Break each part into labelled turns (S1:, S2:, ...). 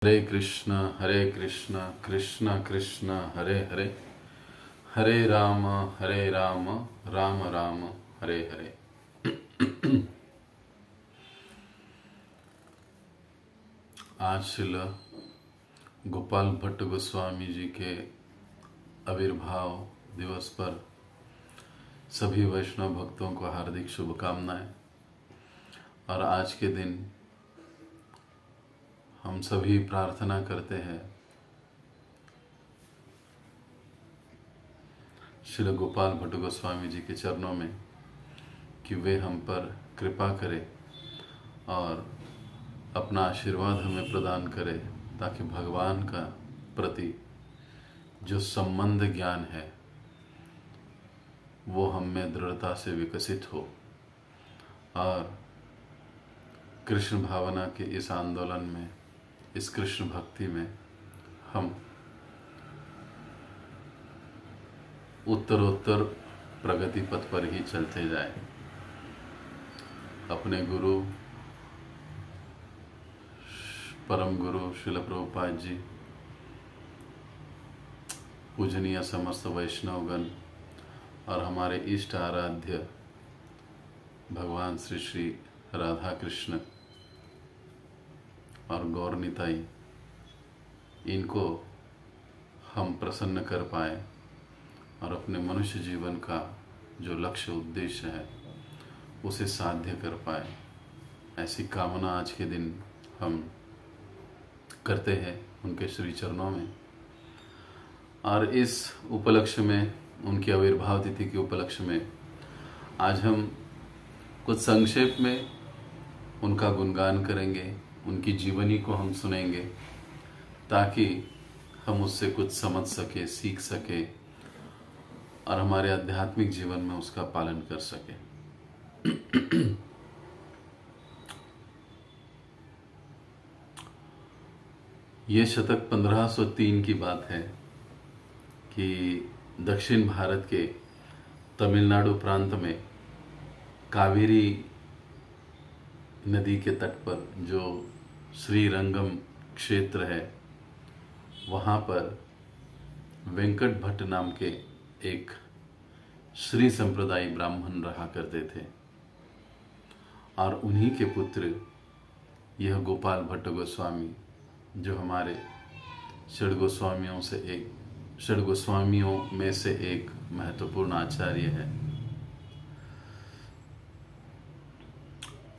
S1: हरे कृष्ण कृष्ण कृष्ण हरे हरे, हरे राम राम राम हरे हरे। आज श्रील गोपाल भट्ट गोस्वामी जी के आविर्भाव दिवस पर सभी वैष्णव भक्तों को हार्दिक शुभकामनाएं। और आज के दिन हम सभी प्रार्थना करते हैं श्रील गोपाल भट्ट गोस्वामी जी के चरणों में कि वे हम पर कृपा करें और अपना आशीर्वाद हमें प्रदान करें, ताकि भगवान का प्रति जो संबंध ज्ञान है वो हम में दृढ़ता से विकसित हो और कृष्ण भावना के इस आंदोलन में, इस कृष्ण भक्ति में हम उत्तरोत्तर प्रगति पथ पर ही चलते जाएं। अपने गुरु परम गुरु श्रील प्रभुपाद जी, पूजनीय समस्त वैष्णवगण और हमारे इष्ट आराध्य भगवान श्री श्री राधा कृष्ण और गौर निताई, इनको हम प्रसन्न कर पाए और अपने मनुष्य जीवन का जो लक्ष्य उद्देश्य है उसे साध्य कर पाए, ऐसी कामना आज के दिन हम करते हैं उनके श्री चरणों में। और इस उपलक्ष्य में, उनकी आविर्भाव तिथि के उपलक्ष्य में, आज हम कुछ संक्षेप में उनका गुणगान करेंगे, उनकी जीवनी को हम सुनेंगे, ताकि हम उससे कुछ समझ सके, सीख सके और हमारे आध्यात्मिक जीवन में उसका पालन कर सके। ये शतक 1503 की बात है कि दक्षिण भारत के तमिलनाडु प्रांत में कावेरी नदी के तट पर जो श्रीरंगम क्षेत्र है, वहाँ पर वेंकट भट्ट नाम के एक श्री संप्रदाय ब्राह्मण रहा करते थे और उन्हीं के पुत्र यह गोपाल भट्ट गोस्वामी, जो हमारे षड गोस्वामियों में से एक महत्वपूर्ण आचार्य है।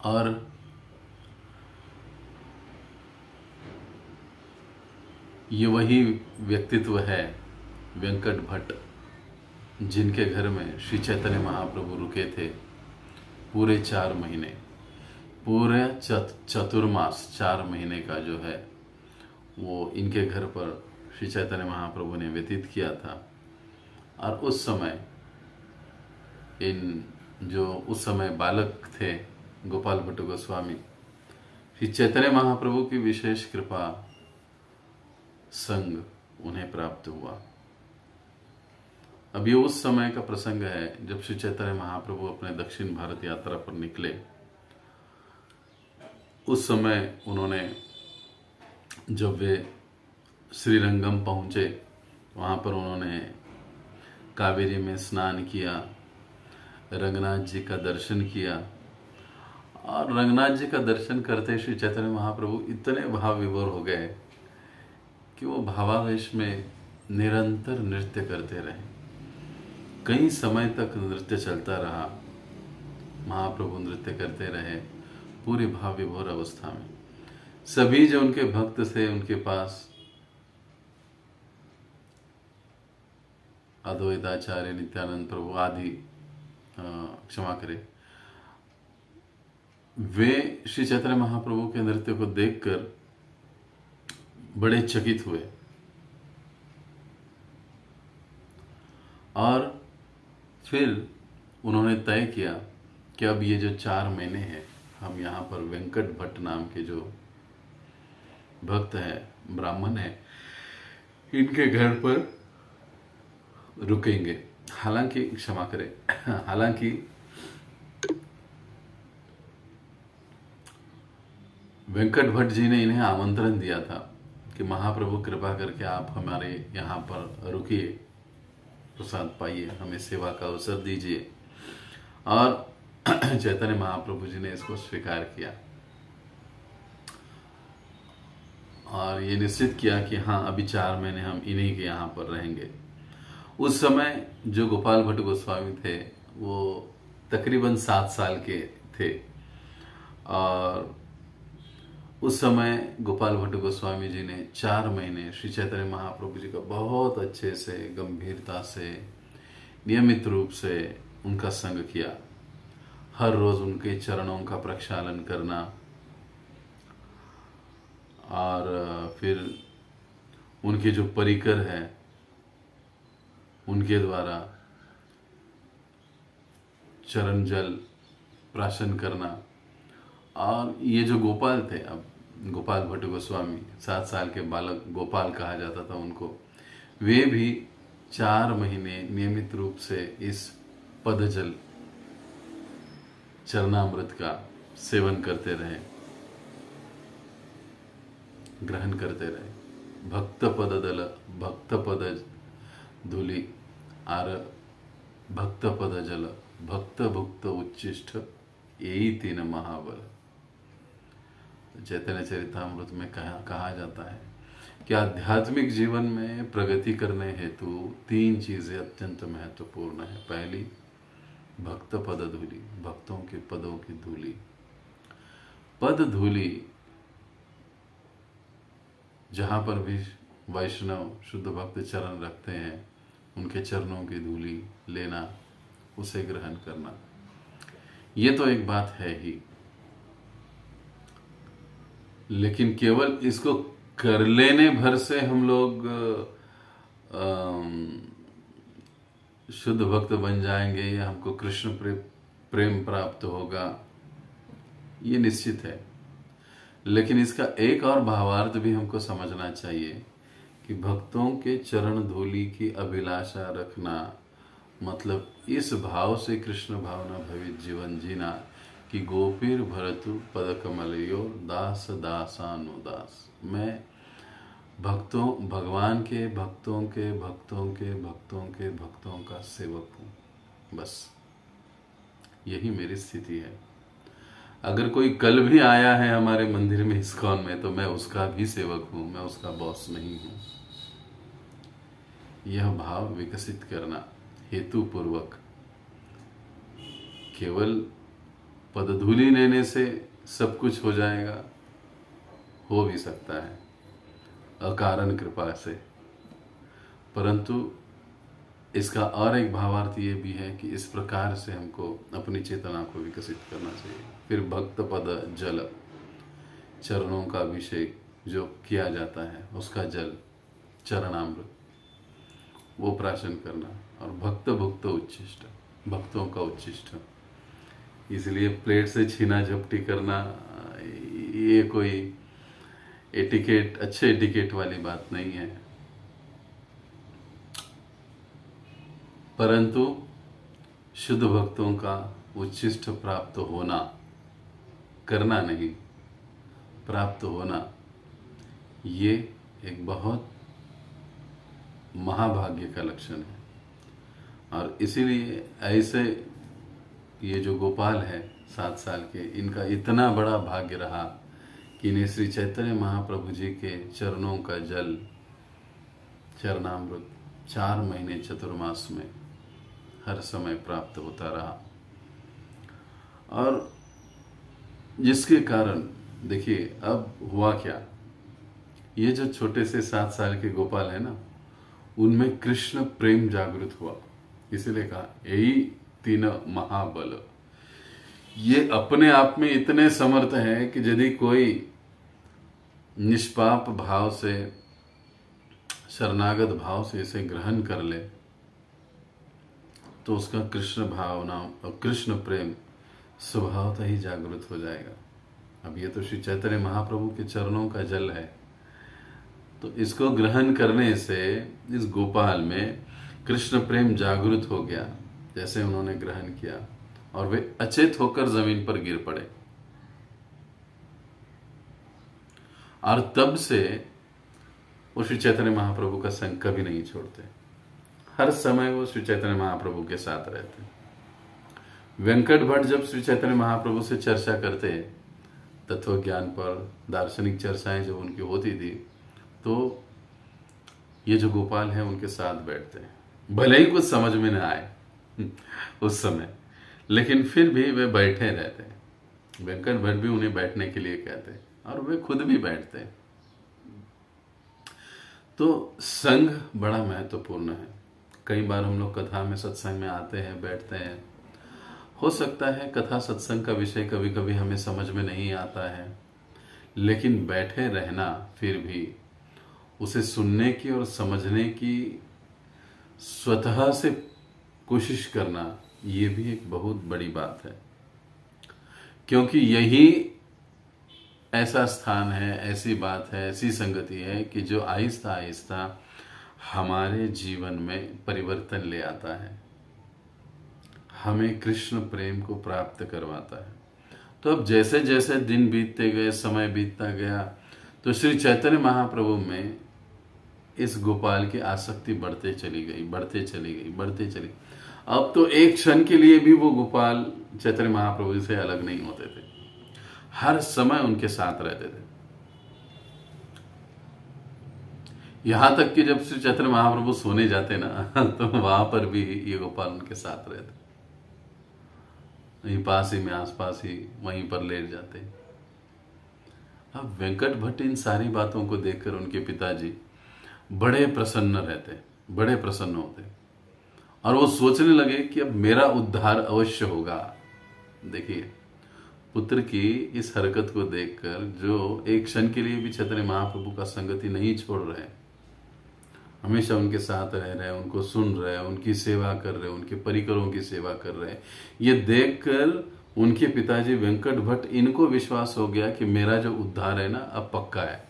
S1: और ये वही व्यक्तित्व है वेंकट भट्ट, जिनके घर में श्री चैतन्य महाप्रभु रुके थे पूरे 4 महीने, पूरे चतुर्मास 4 महीने का जो है वो इनके घर पर श्री चैतन्य महाप्रभु ने व्यतीत किया था। और उस समय उस समय बालक थे गोपाल भट्ट गोस्वामी, श्री चैतन्य महाप्रभु की विशेष कृपा संग उन्हें प्राप्त हुआ। अब ये उस समय का प्रसंग है जब श्री चैतन्य महाप्रभु अपने दक्षिण भारत यात्रा पर निकले। उस समय उन्होंने, जब वे श्रीरंगम पहुंचे, वहां पर उन्होंने कावेरी में स्नान किया, रंगनाथ जी का दर्शन किया। और रंगनाथ जी का दर्शन करते श्री चैतन्य महाप्रभु इतने भाव विभोर हो गए कि वो भावावेश में निरंतर नृत्य करते रहे। कई समय तक नृत्य चलता रहा, महाप्रभु नृत्य करते रहे पूरी भाव विभोर अवस्था में। सभी जो उनके भक्त थे उनके पास, अद्वैताचार्य, नित्यानंद प्रभु आदि, क्षमा करें, वे श्री चैतन्य महाप्रभु के नृत्य को देखकर बड़े चकित हुए और फिर उन्होंने तय किया कि अब ये जो 4 महीने हैं, हम यहाँ पर वेंकट भट्ट नाम के जो भक्त हैं, ब्राह्मण हैं, इनके घर पर रुकेंगे। हालांकि, क्षमा करें, हालांकि वेंकट भट्ट जी ने इन्हें आमंत्रण दिया था कि महाप्रभु कृपा करके आप हमारे यहाँ पर रुकिए, प्रसाद पाइए, हमें सेवा का अवसर दीजिए। और चैतन्य महाप्रभु जी ने इसको स्वीकार किया और ये निश्चित किया कि हाँ, अभी 4 महीने हम इन्हीं के यहाँ पर रहेंगे। उस समय जो गोपाल भट्ट गोस्वामी थे वो तकरीबन 7 साल के थे और उस समय गोपाल भट्ट गोस्वामी जी ने 4 महीने श्री चैतन्य महाप्रभु जी का बहुत अच्छे से, गंभीरता से, नियमित रूप से उनका संग किया। हर रोज उनके चरणों का प्रक्षालन करना और फिर उनके जो परिकर है उनके द्वारा चरण जल प्राशन करना। और ये जो गोपाल थे, अब गोपाल भट्ट गोस्वामी, 7 साल के बालक गोपाल कहा जाता था उनको, वे भी 4 महीने नियमित रूप से इस पदजल चरणामृत का सेवन करते रहे, ग्रहण करते रहे। भक्त पद दल भक्त पद धूलि आर भक्त पद जल भक्त भुक्त उच्चिष्ट यही 3 महाबल। चैतन्य चरितामृत में कहा जाता है कि आध्यात्मिक जीवन में प्रगति करने हेतु 3 चीजें अत्यंत महत्वपूर्ण है। पहली, भक्त पद धूलि, भक्तों के पदों की धूलि। पद धूलि, जहां पर भी वैष्णव शुद्ध भक्त चरण रखते हैं उनके चरणों की धूलि लेना, उसे ग्रहण करना, ये तो एक बात है ही। लेकिन केवल इसको कर लेने भर से हम लोग शुद्ध भक्त बन जाएंगे या हमको कृष्ण प्रेम प्राप्त होगा, ये निश्चित है। लेकिन इसका एक और भावार्थ भी हमको समझना चाहिए कि भक्तों के चरण धूलि की अभिलाषा रखना मतलब इस भाव से कृष्ण भावना भवित जीवन जीना कि गोपीर भरतु पद कमलयो दास दासानुदास। मैं भगवान के भक्तों के भक्तों के भक्तों के भक्तों का सेवक हूँ, बस यही मेरी स्थिति है। अगर कोई कल भी आया है हमारे मंदिर में इस्कॉन में तो मैं उसका भी सेवक हूँ, मैं उसका बॉस नहीं हूँ। यह भाव विकसित करना हेतु पूर्वक। केवल पदधूलि लेने से सब कुछ हो जाएगा, हो भी सकता है अकारण कृपा से, परंतु इसका और एक भावार्थ ये भी है कि इस प्रकार से हमको अपनी चेतना को विकसित करना चाहिए। फिर भक्त पद जल, चरणों का अभिषेक जो किया जाता है उसका जल, चरणामृत, वो प्राशन करना। और भक्त भुक्त उच्चिष्ट, भक्तों का उच्चिष्ट। इसलिए प्लेट से छीना झपटी करना ये कोई एटिकेट, अच्छे एटिकेट वाली बात नहीं है, परंतु शुद्ध भक्तों का उच्चिष्ट प्राप्त होना, करना नहीं, प्राप्त होना, ये एक बहुत महाभाग्य का लक्षण है। और इसीलिए ऐसे ये जो गोपाल है 7 साल के, इनका इतना बड़ा भाग्य रहा कि इन्हें श्री चैतन्य महाप्रभु जी के चरणों का जल, चरणामृत 4 महीने चतुर्मास में हर समय प्राप्त होता रहा। और जिसके कारण देखिए अब हुआ क्या, ये जो छोटे से 7 साल के गोपाल है ना, उनमें कृष्ण प्रेम जागृत हुआ। इसीलिए कहा यही 3 महाबल। ये अपने आप में इतने समर्थ हैं कि यदि कोई निष्पाप भाव से, शरणागत भाव से इसे ग्रहण कर ले तो उसका कृष्ण भावना और कृष्ण प्रेम स्वभावतः ही जागृत हो जाएगा। अब ये तो श्री चैतन्य महाप्रभु के चरणों का जल है, तो इसको ग्रहण करने से इस गोपाल में कृष्ण प्रेम जागृत हो गया, जैसे उन्होंने ग्रहण किया, और वे अचेत होकर जमीन पर गिर पड़े। और तब से वो श्री चैतन्य महाप्रभु का संग कभी नहीं छोड़ते। हर समय वो श्री चैतन्य महाप्रभु के साथ रहते। वेंकट भट्ट जब श्री चैतन्य महाप्रभु से चर्चा करते, तत्व ज्ञान पर दार्शनिक चर्चाएं जब उनकी होती थी, तो ये जो गोपाल हैं उनके साथ बैठते हैं। भले ही कुछ समझ में न आए उस समय, लेकिन फिर भी वे बैठे रहते हैं। वेंकट भट्ट भी उन्हें बैठने के लिए कहते हैं और वे खुद भी बैठते हैं। तो संग बड़ा महत्वपूर्ण है। कई बार हम लोग कथा में, सत्संग में आते हैं, बैठते हैं। हो सकता है कथा सत्संग का विषय कभी कभी हमें समझ में नहीं आता है, लेकिन बैठे रहना, फिर भी उसे सुनने की और समझने की स्वतः से कोशिश करना, ये भी एक बहुत बड़ी बात है। क्योंकि यही ऐसा स्थान है, ऐसी बात है, ऐसी संगति है कि जो आहिस्ता आहिस्ता हमारे जीवन में परिवर्तन ले आता है, हमें कृष्ण प्रेम को प्राप्त करवाता है। तो अब जैसे जैसे दिन बीतते गए, समय बीतता गया, तो श्री चैतन्य महाप्रभु में इस गोपाल की आसक्ति बढ़ते चली गई, बढ़ते चली गई, बढ़ते चली। अब तो एक क्षण के लिए भी वो गोपाल चैतन्य महाप्रभु से अलग नहीं होते थे, हर समय उनके साथ रहते थे। यहां तक कि जब श्री चैतन्य महाप्रभु सोने जाते ना, तो वहां पर भी ये गोपाल उनके साथ रहते, वहीं पास ही में, आसपास ही, वहीं पर लेट जाते। अब वेंकट भट्ट इन सारी बातों को देखकर उनके पिताजी बड़े प्रसन्न रहते, बड़े प्रसन्न होते, और वो सोचने लगे कि अब मेरा उद्धार अवश्य होगा। देखिए, पुत्र की इस हरकत को देखकर, जो एक क्षण के लिए भी चैतन्य महाप्रभु का संगति नहीं छोड़ रहे, हमेशा उनके साथ रह रहे, उनको सुन रहे, उनकी सेवा कर रहे, उनके परिकरों की सेवा कर रहे, ये देखकर उनके पिताजी वेंकट भट्ट, इनको विश्वास हो गया कि मेरा जो उद्धार है ना, अब पक्का है।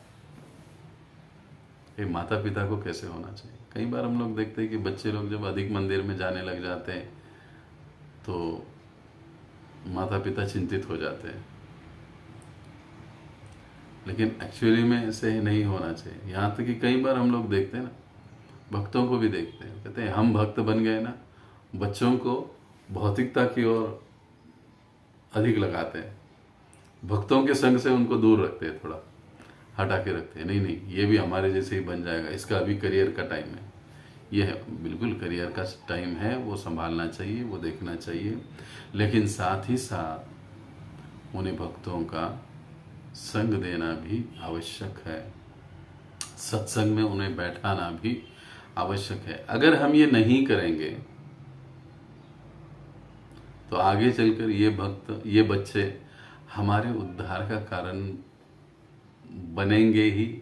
S1: ये माता पिता को कैसे होना चाहिए। कई बार हम लोग देखते हैं कि बच्चे लोग जब अधिक मंदिर में जाने लग जाते हैं, तो माता पिता चिंतित हो जाते हैं, लेकिन एक्चुअली में ऐसे नहीं होना चाहिए। यहाँ तक कि कई बार हम लोग देखते हैं ना, भक्तों को भी देखते हैं, कहते हैं हम भक्त बन गए ना, बच्चों को भौतिकता की ओर अधिक लगाते हैं, भक्तों के संग से उनको दूर रखते हैं, थोड़ा हटा के रखते हैं। नहीं नहीं, ये भी हमारे जैसे ही बन जाएगा, इसका अभी करियर का टाइम है। ये है, बिल्कुल करियर का टाइम है, वो संभालना चाहिए, वो देखना चाहिए, लेकिन साथ ही साथ उन्हें भक्तों का संग देना भी आवश्यक है, सत्संग में उन्हें बैठाना भी आवश्यक है। अगर हम ये नहीं करेंगे तो आगे चलकर ये भक्त, ये बच्चे हमारे उद्धार का कारण बनेंगे ही,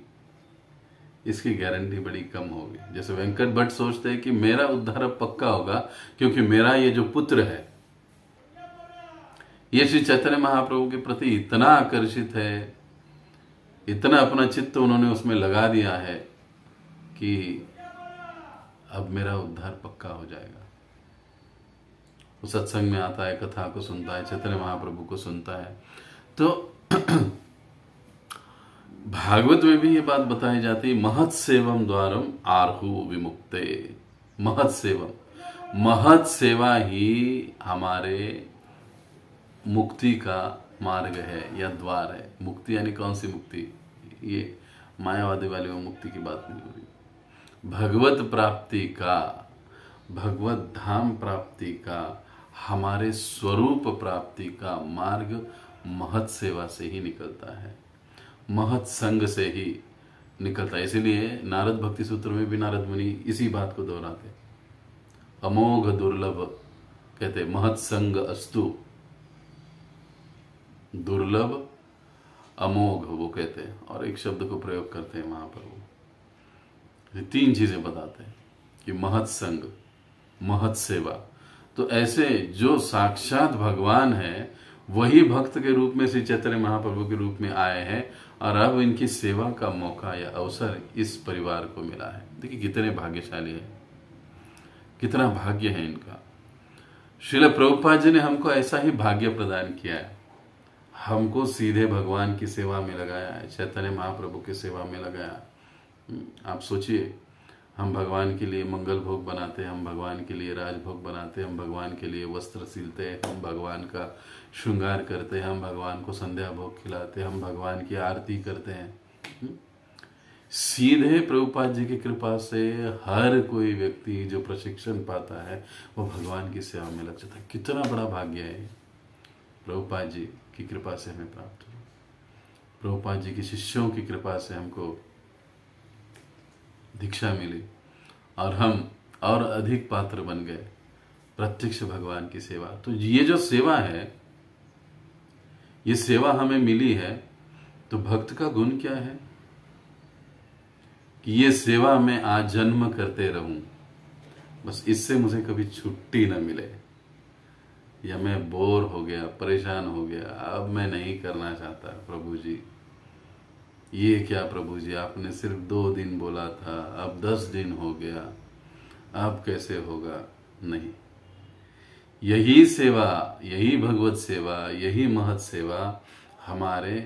S1: इसकी गारंटी बड़ी कम होगी। जैसे वेंकट भट्ट सोचते हैं कि मेरा उद्धार अब पक्का होगा, क्योंकि मेरा ये जो पुत्र है, ये श्री चैतन्य महाप्रभु के प्रति इतना आकर्षित है, इतना अपना चित्त उन्होंने उसमें लगा दिया है कि अब मेरा उद्धार पक्का हो जाएगा। वो सत्संग में आता है, कथा को सुनता है, चैतन्य महाप्रभु को सुनता है। तो भागवत में भी ये बात बताई जाती है, महत् सेवम द्वारम आर्हु विमुक्ते। महत् सेवम, महत् सेवा ही हमारे मुक्ति का मार्ग है या द्वार है। मुक्ति यानी कौन सी मुक्ति? ये मायावादी वाली वो मुक्ति की बात नहीं हो रही। भगवत प्राप्ति का, भगवत धाम प्राप्ति का, हमारे स्वरूप प्राप्ति का मार्ग महत् सेवा से ही निकलता है, महत् संग से ही निकलता है। इसीलिए नारद भक्ति सूत्र में भी नारद मुनि इसी बात को दोहराते, अमोघ दुर्लभ, कहते महत् संग अस्तु, दुर्लभ अमोघ वो कहते हैं, और एक शब्द को प्रयोग करते हैं महाप्रभु। तीन चीजें बताते हैं कि महत् संग, महत् सेवा। तो ऐसे जो साक्षात भगवान है, वही भक्त के रूप में श्री चैतन्य महाप्रभु के रूप में आए हैं, और अब इनकी सेवा का मौका या अवसर इस परिवार को मिला है। देखिए कितने भाग्यशाली है, कितना भाग्य है इनका। श्रील प्रभुपाद जी ने हमको ऐसा ही भाग्य प्रदान किया है, हमको सीधे भगवान की सेवा में लगाया है, चैतन्य महाप्रभु की सेवा में लगाया। आप सोचिए, हम भगवान के लिए मंगल भोग बनाते हैं, हम भगवान के लिए राजभोग बनाते हैं, हम भगवान के लिए वस्त्र सिलते हैं, हम भगवान का श्रृंगार करते हैं, हम भगवान को संध्या भोग खिलाते हैं, हम भगवान की आरती करते हैं। सीधे प्रभुपाद जी की कृपा से हर कोई व्यक्ति जो प्रशिक्षण पाता है वो भगवान की सेवा में लग जाता है। कितना बड़ा भाग्य है प्रभुपाद जी की कृपा से हमें प्राप्त हुआ। प्रभुपाद जी के शिष्यों की कृपा से हमको दीक्षा मिली और हम और अधिक पात्र बन गए प्रत्यक्ष भगवान की सेवा। तो ये जो सेवा है, ये सेवा हमें मिली है, तो भक्त का गुण क्या है कि ये सेवा मैं आजन्म करते रहूं, बस इससे मुझे कभी छुट्टी न मिले, या मैं बोर हो गया, परेशान हो गया, अब मैं नहीं करना चाहता प्रभु जी, ये क्या प्रभु जी, आपने सिर्फ 2 दिन बोला था, अब 10 दिन हो गया, अब कैसे होगा। नहीं, यही सेवा, यही भगवत सेवा, यही महत सेवा हमारे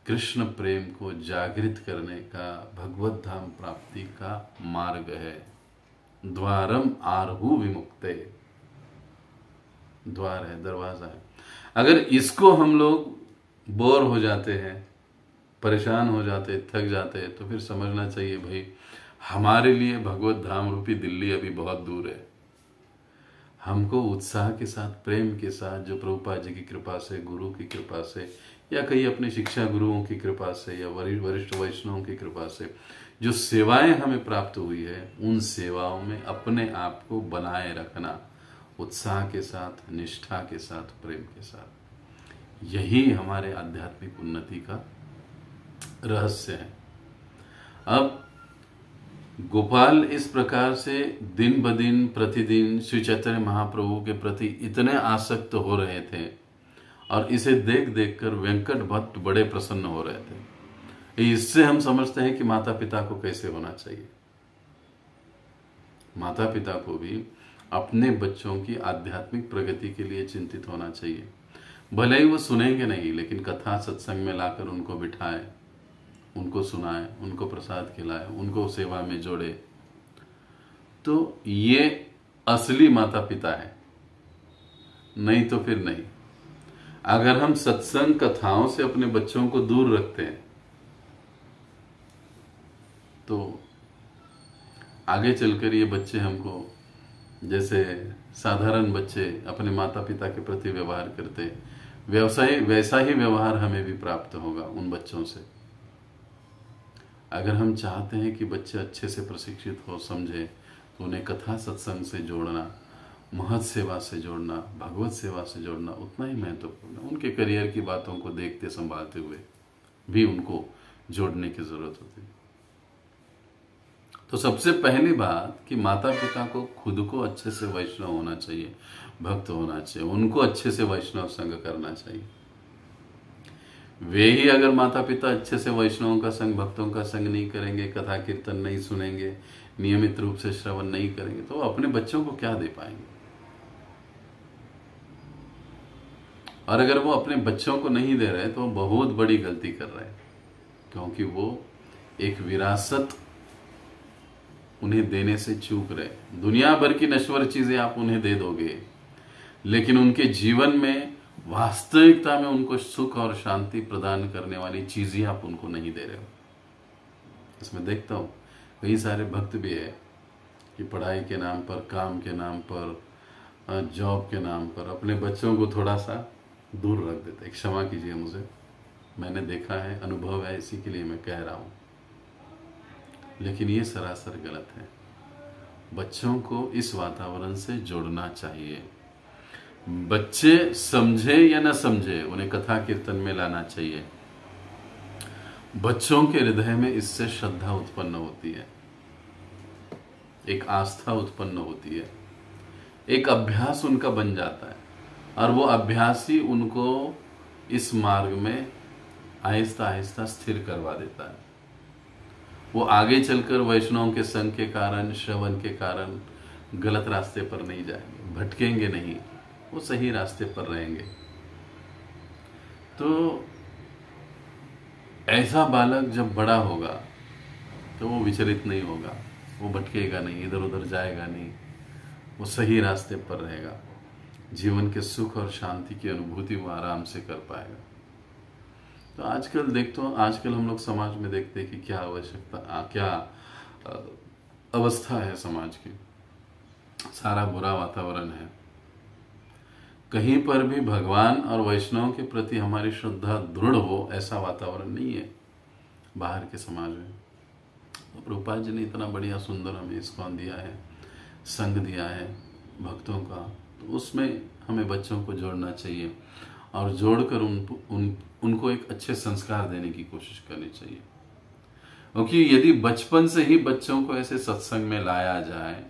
S1: कृष्ण प्रेम को जागृत करने का, भगवत धाम प्राप्ति का मार्ग है। द्वारम आरहु विमुक्ते, द्वार है, दरवाजा है। अगर इसको हम लोग बोर हो जाते हैं, परेशान हो जाते, थक जाते, तो फिर समझना चाहिए भाई हमारे लिए भगवत धाम रूपी दिल्ली अभी बहुत दूर है। हमको उत्साह के साथ, प्रेम के साथ, जो प्रभुपाद जी की कृपा से, गुरु की कृपा से, या कई अपने शिक्षा गुरुओं की कृपा से, या वरिष्ठ वैष्णवों की कृपा से जो सेवाएं हमें प्राप्त हुई है, उन सेवाओं में अपने आप को बनाए रखना उत्साह के साथ, निष्ठा के साथ, प्रेम के साथ। यही हमारे आध्यात्मिक उन्नति का रहस्य है। अब गोपाल इस प्रकार से दिन ब दिन, प्रतिदिन श्री चैतन्य महाप्रभु के प्रति इतने आसक्त हो रहे थे, और इसे देख देख कर वेंकट भट्ट बड़े प्रसन्न हो रहे थे। इससे हम समझते हैं कि माता पिता को कैसे होना चाहिए। माता पिता को भी अपने बच्चों की आध्यात्मिक प्रगति के लिए चिंतित होना चाहिए। भले ही वो सुनेंगे नहीं, लेकिन कथा सत्संग में लाकर उनको बिठाए, उनको सुनाए, उनको प्रसाद खिलाए, उनको सेवा में जोड़े, तो ये असली माता पिता है। नहीं तो फिर नहीं। अगर हम सत्संग कथाओं से अपने बच्चों को दूर रखते हैं, तो आगे चलकर ये बच्चे हमको, जैसे साधारण बच्चे अपने माता पिता के प्रति व्यवहार करते, वैसा ही व्यवहार हमें भी प्राप्त होगा उन बच्चों से। अगर हम चाहते हैं कि बच्चे अच्छे से प्रशिक्षित हो, समझे, तो उन्हें कथा सत्संग से जोड़ना, महत सेवा से जोड़ना, भगवत सेवा से जोड़ना उतना ही महत्वपूर्ण है। उनके करियर की बातों को देखते संभालते हुए भी उनको जोड़ने की जरूरत होती है। तो सबसे पहली बात कि माता पिता को खुद को अच्छे से वैष्णव होना चाहिए, भक्त होना चाहिए, उनको अच्छे से वैष्णव संग करना चाहिए। वे ही अगर माता पिता अच्छे से वैष्णवों का संग, भक्तों का संग नहीं करेंगे, कथा कीर्तन नहीं सुनेंगे, नियमित रूप से श्रवण नहीं करेंगे, तो अपने बच्चों को क्या दे पाएंगे। और अगर वो अपने बच्चों को नहीं दे रहे तो बहुत बड़ी गलती कर रहे हैं, क्योंकि वो एक विरासत उन्हें देने से चूक रहे। दुनिया भर की नश्वर चीजें आप उन्हें दे दोगे, लेकिन उनके जीवन में, वास्तविकता में उनको सुख और शांति प्रदान करने वाली चीजें आप उनको नहीं दे रहे हो। इसमें देखता हूं कई सारे भक्त भी है कि पढ़ाई के नाम पर, काम के नाम पर, जॉब के नाम पर अपने बच्चों को थोड़ा सा दूर रख देते। क्षमा कीजिए मुझे, मैंने देखा है, अनुभव है, इसी के लिए मैं कह रहा हूं, लेकिन ये सरासर गलत है। बच्चों को इस वातावरण से जोड़ना चाहिए। बच्चे समझे या न समझे, उन्हें कथा कीर्तन में लाना चाहिए। बच्चों के हृदय में इससे श्रद्धा उत्पन्न होती है, एक आस्था उत्पन्न होती है, एक अभ्यास उनका बन जाता है, और वो अभ्यास ही उनको इस मार्ग में आहिस्ता आहिस्ता स्थिर करवा देता है। वो आगे चलकर वैष्णवों के संग के कारण, श्रवण के कारण गलत रास्ते पर नहीं जाएंगे, भटकेंगे नहीं, वो सही रास्ते पर रहेंगे। तो ऐसा बालक जब बड़ा होगा, तो वो विचलित नहीं होगा, वो भटकेगा नहीं, इधर उधर जाएगा नहीं, वो सही रास्ते पर रहेगा। जीवन के सुख और शांति की अनुभूति वो आराम से कर पाएगा। तो आजकल हम लोग समाज में देखते हैं कि क्या आवश्यकता, क्या अवस्था है समाज की। सारा बुरा वातावरण है। कहीं पर भी भगवान और वैष्णव के प्रति हमारी श्रद्धा दृढ़ हो ऐसा वातावरण नहीं है बाहर के समाज में। तो प्रभुपाद जी ने इतना बढ़िया सुंदर हमें इस्कॉन दिया है, संग दिया है भक्तों का, तो उसमें हमें बच्चों को जोड़ना चाहिए और जोड़कर उनको एक अच्छे संस्कार देने की कोशिश करनी चाहिए। क्योंकि यदि बचपन से ही बच्चों को ऐसे सत्संग में लाया जाए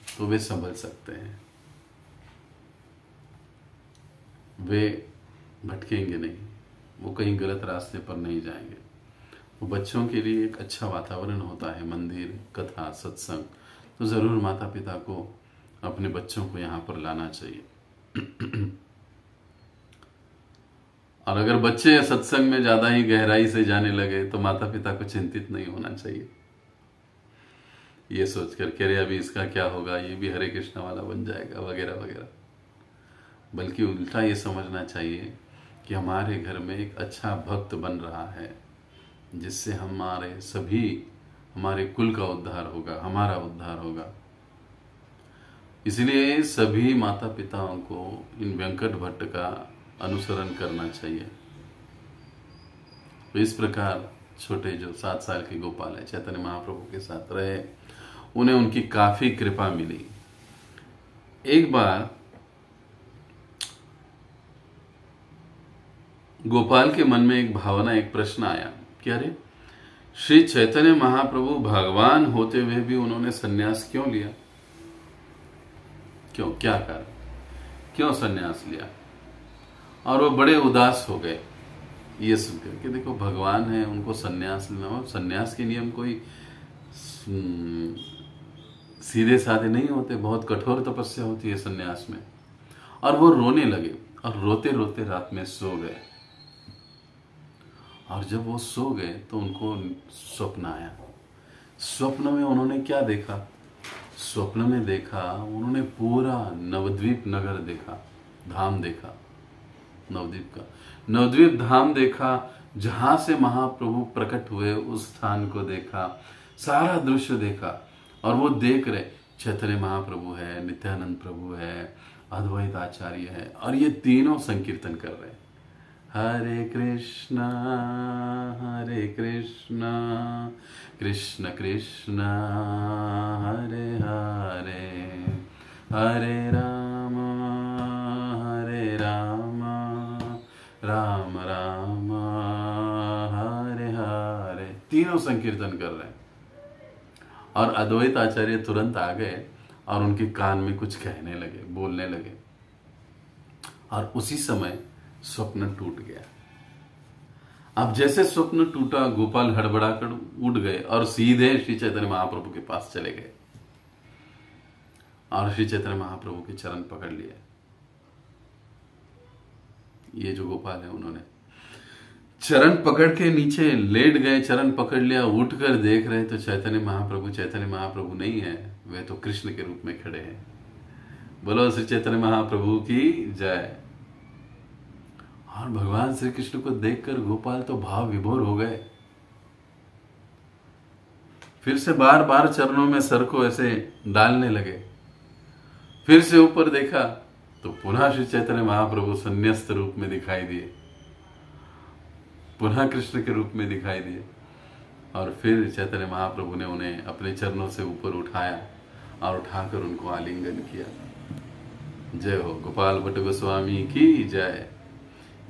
S1: तो वे संभल सकते हैं, वे भटकेंगे नहीं, वो कहीं गलत रास्ते पर नहीं जाएंगे। वो बच्चों के लिए एक अच्छा वातावरण होता है, मंदिर, कथा, सत्संग। तो जरूर माता पिता को अपने बच्चों को यहाँ पर लाना चाहिए। और अगर बच्चे सत्संग में ज्यादा ही गहराई से जाने लगे तो माता पिता को चिंतित नहीं होना चाहिए, ये सोचकर कि अरे अभी इसका क्या होगा, ये भी हरे कृष्ण वाला बन जाएगा वगैरह वगैरह। बल्कि उल्टा ये समझना चाहिए कि हमारे घर में एक अच्छा भक्त बन रहा है, जिससे हमारे कुल का उद्धार होगा, हमारा उद्धार होगा। इसलिए सभी माता पिताओं को इन वेंकट भट्ट का अनुसरण करना चाहिए। तो इस प्रकार छोटे जो 7 साल के गोपाल है, चैतन्य महाप्रभु के साथ रहे, उन्हें उनकी काफी कृपा मिली। एक बार गोपाल के मन में एक भावना, एक प्रश्न आया कि अरे श्री चैतन्य महाप्रभु भगवान होते हुए भी उन्होंने सन्यास क्यों लिया? क्यों, क्या कारण, क्यों सन्यास लिया? और वो बड़े उदास हो गए ये सुनकर कि देखो भगवान है, उनको सन्यास लेना, और सन्यास के नियम कोई सीधे साधे नहीं होते, बहुत कठोर तपस्या होती है सन्यास में। और वो रोने लगे और रोते रोते रात में सो गए। और जब वो सो गए तो उनको स्वप्न आया। स्वप्न में उन्होंने क्या देखा? स्वप्न में देखा उन्होंने पूरा नवद्वीप नगर देखा, धाम देखा, नवद्वीप का नवद्वीप धाम देखा, जहां से महाप्रभु प्रकट हुए उस स्थान को देखा, सारा दृश्य देखा। और वो देख रहे चैतन्य महाप्रभु है, नित्यानंद प्रभु है, अद्वैत आचार्य है, और ये तीनों संकीर्तन कर रहे हैं, हरे कृष्णा कृष्ण कृष्ण हरे हरे, हरे राम राम राम हरे हरे। तीनों संकीर्तन कर रहे हैं। और अद्वैत आचार्य तुरंत आ गए और उनके कान में कुछ कहने लगे, बोलने लगे। और उसी समय स्वप्न टूट गया। अब जैसे स्वप्न टूटा, गोपाल हड़बड़ाकर उठ गए और सीधे श्री चैतन्य महाप्रभु के पास चले गए और श्री चैतन्य महाप्रभु के चरण पकड़ लिए। ये जो गोपाल है उन्होंने चरण पकड़ के नीचे लेट गए, चरण पकड़ लिया, उठकर देख रहे तो चैतन्य महाप्रभु नहीं है, वे तो कृष्ण के रूप में खड़े हैं। बोलो श्री चैतन्य महाप्रभु की जय। और भगवान श्री कृष्ण को देखकर गोपाल तो भाव विभोर हो गए। फिर से बार बार चरणों में सर को ऐसे डालने लगे। फिर से ऊपर देखा तो पुनः श्री चैतन्य महाप्रभु संन्यस्त रूप में दिखाई दिए, पुनः कृष्ण के रूप में दिखाई दिए। और फिर चैतन्य महाप्रभु ने उन्हें अपने चरणों से ऊपर उठाया और उठाकर उनको आलिंगन किया। जय हो गोपाल भट्ट गोस्वामी की जय।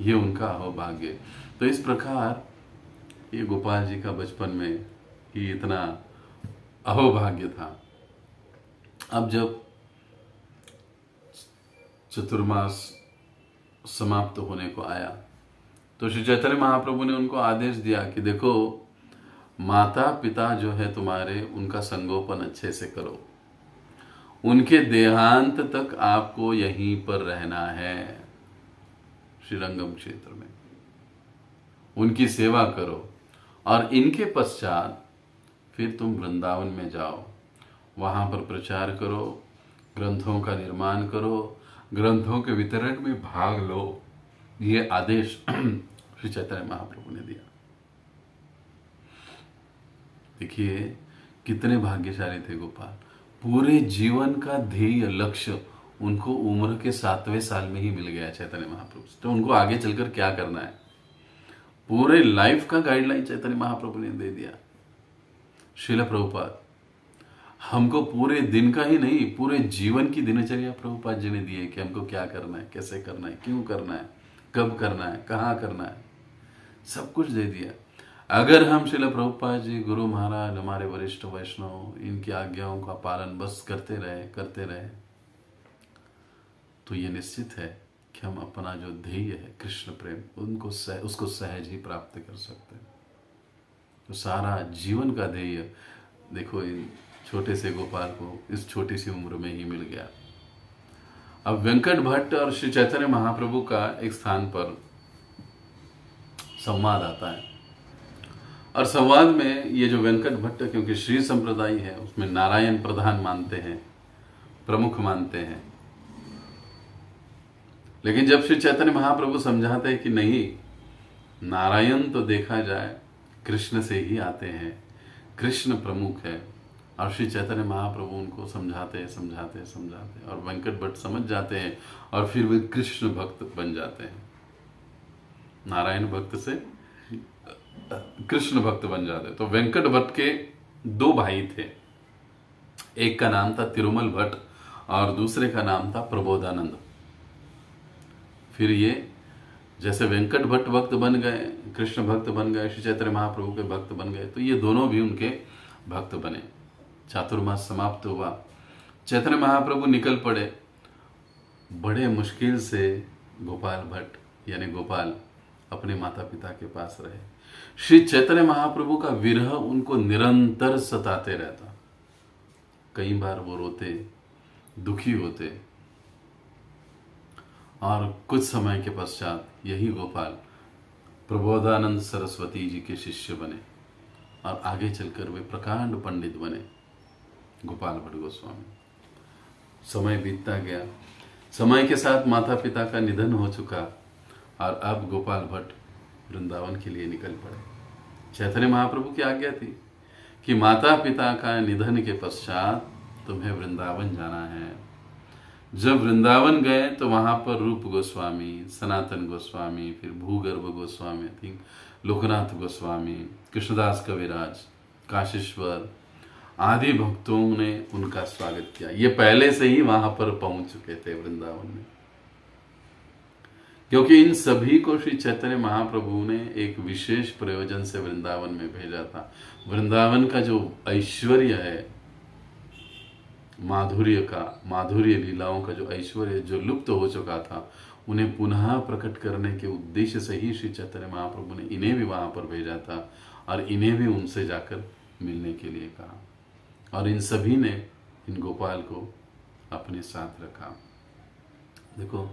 S1: ये उनका अहोभाग्य। तो इस प्रकार ये गोपाल जी का बचपन में ही इतना अहोभाग्य था। अब जब चतुर्मास समाप्त होने को आया तो श्री चैतन्य महाप्रभु ने उनको आदेश दिया कि देखो माता पिता जो है तुम्हारे, उनका संगोपन अच्छे से करो, उनके देहांत तक आपको यहीं पर रहना है, श्रीरंगम क्षेत्र में उनकी सेवा करो। और इनके पश्चात फिर तुम वृंदावन में जाओ, वहां पर प्रचार करो, ग्रंथों का निर्माण करो, ग्रंथों के वितरण में भाग लो। ये आदेश श्री चैतन्य महाप्रभु ने दिया। देखिए कितने भाग्यशाली थे गोपाल। पूरे जीवन का ध्येय लक्ष्य उनको उम्र के 7वें साल में ही मिल गया चैतन्य महाप्रभु से। तो उनको आगे चलकर क्या करना है, पूरे लाइफ का गाइडलाइन चैतन्य महाप्रभु ने दे दिया। श्रील प्रभुपाद हमको पूरे दिन का ही नहीं, पूरे जीवन की दिनचर्या प्रभुपाद जी ने दी है कि हमको क्या करना है, कैसे करना है, क्यों करना है, कब करना है, कहाँ करना है, सब कुछ दे दिया। अगर हम श्रील प्रभुपाद जी, गुरु महाराज, हमारे वरिष्ठ वैष्णव, इनकी आज्ञाओं का पालन बस करते रहे तो ये निश्चित है कि हम अपना जो ध्येय है कृष्ण प्रेम उसको सहज ही प्राप्त कर सकते हैं। तो सारा जीवन का ध्येय देखो इन छोटे से गोपाल को इस छोटी सी उम्र में ही मिल गया। अब वेंकट भट्ट और श्री चैतन्य महाप्रभु का एक स्थान पर संवाद आता है, और संवाद में ये जो वेंकट भट्ट, क्योंकि श्री संप्रदाय है उसमें नारायण प्रधान मानते हैं, प्रमुख मानते हैं, लेकिन जब श्री चैतन्य महाप्रभु समझाते हैं कि नहीं, नारायण तो देखा जाए कृष्ण से ही आते हैं, कृष्ण प्रमुख है, और श्री चैतन्य महाप्रभु उनको समझाते और वेंकट भट्ट समझ जाते हैं और फिर वे कृष्ण भक्त बन जाते हैं। नारायण भक्त से कृष्ण भक्त बन जाते हैं। तो वेंकट भट्ट के 2 भाई थे, एक का नाम था तिरुमल भट्ट और दूसरे का नाम था प्रबोधानंद। फिर ये जैसे वेंकट भट्ट भक्त बन गए, कृष्ण भक्त बन गए, श्री चैतन्य महाप्रभु के भक्त बन गए, तो ये दोनों भी उनके भक्त बने। चातुर्मास समाप्त हुआ, चैतन्य महाप्रभु निकल पड़े। बड़े मुश्किल से गोपाल भट्ट यानी गोपाल अपने माता पिता के पास रहे। श्री चैतन्य महाप्रभु का विरह उनको निरंतर सताते रहता। कई बार वो रोते, दुखी होते, और कुछ समय के पश्चात यही गोपाल प्रबोधानंद सरस्वती जी के शिष्य बने और आगे चलकर वे प्रकांड पंडित बने, गोपाल भट्ट गोस्वामी। समय बीतता गया, समय के साथ माता पिता का निधन हो चुका, और अब गोपाल भट्ट वृंदावन के लिए निकल पड़े। चैतन्य महाप्रभु की आज्ञा थी कि माता पिता का निधन के पश्चात तुम्हें वृंदावन जाना है। जब वृंदावन गए तो वहां पर रूप गोस्वामी, सनातन गोस्वामी, फिर भूगर्भ गोस्वामी, थिंक लोकनाथ गोस्वामी, कृष्णदास कविराज, काशीश्वर आदि भक्तों ने उनका स्वागत किया। ये पहले से ही वहां पर पहुंच चुके थे वृंदावन में, क्योंकि इन सभी को श्री चैतन्य महाप्रभु ने एक विशेष प्रयोजन से वृंदावन में भेजा था। वृंदावन का जो ऐश्वर्य है, माधुर्य लीलाओं का जो ऐश्वर्य जो लुप्त हो चुका था, उन्हें पुनः प्रकट करने के उद्देश्य से ही श्री चैतन्य महाप्रभु ने इन्हें भी वहां पर भेजा था और इन्हें भी उनसे जाकर मिलने के लिए कहा, और इन सभी ने इन गोपाल को अपने साथ रखा। देखो,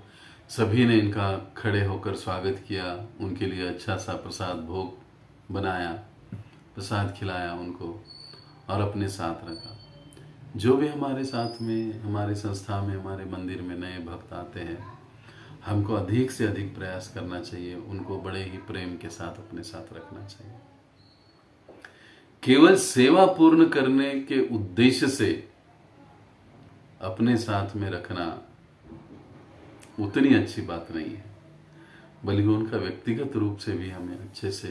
S1: सभी ने इनका खड़े होकर स्वागत किया, उनके लिए अच्छा सा प्रसाद भोग बनाया, प्रसाद खिलाया उनको और अपने साथ रखा। जो भी हमारे साथ में, हमारी संस्था में, हमारे मंदिर में नए भक्त आते हैं, हमको अधिक से अधिक प्रयास करना चाहिए, उनको बड़े ही प्रेम के साथ अपने साथ रखना चाहिए। केवल सेवा पूर्ण करने के उद्देश्य से अपने साथ में रखना उतनी अच्छी बात नहीं है, बल्कि उनका व्यक्तिगत रूप से भी हमें अच्छे से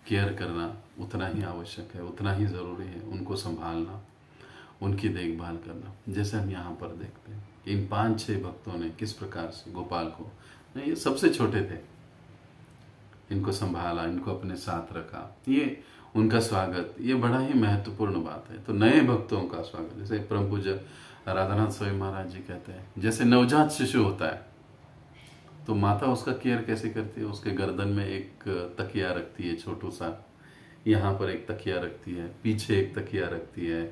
S1: केयर करना उतना ही आवश्यक है, उतना ही जरूरी है। उनको संभालना, उनकी देखभाल करना, जैसे हम यहाँ पर देखते हैं कि इन 5-6 भक्तों ने किस प्रकार से गोपाल को, ये सबसे छोटे थे, इनको संभाला, इनको अपने साथ रखा। ये उनका स्वागत, ये बड़ा ही महत्वपूर्ण बात है। तो नए भक्तों का स्वागत, जैसे परम पूज्य राधानाथ स्वामी महाराज जी कहते हैं, जैसे नवजात शिशु होता है तो माता उसका केयर कैसे करती है, उसके गर्दन में एक तकिया रखती है छोटू सा, यहाँ पर एक तकिया रखती है, पीछे एक तकिया रखती है,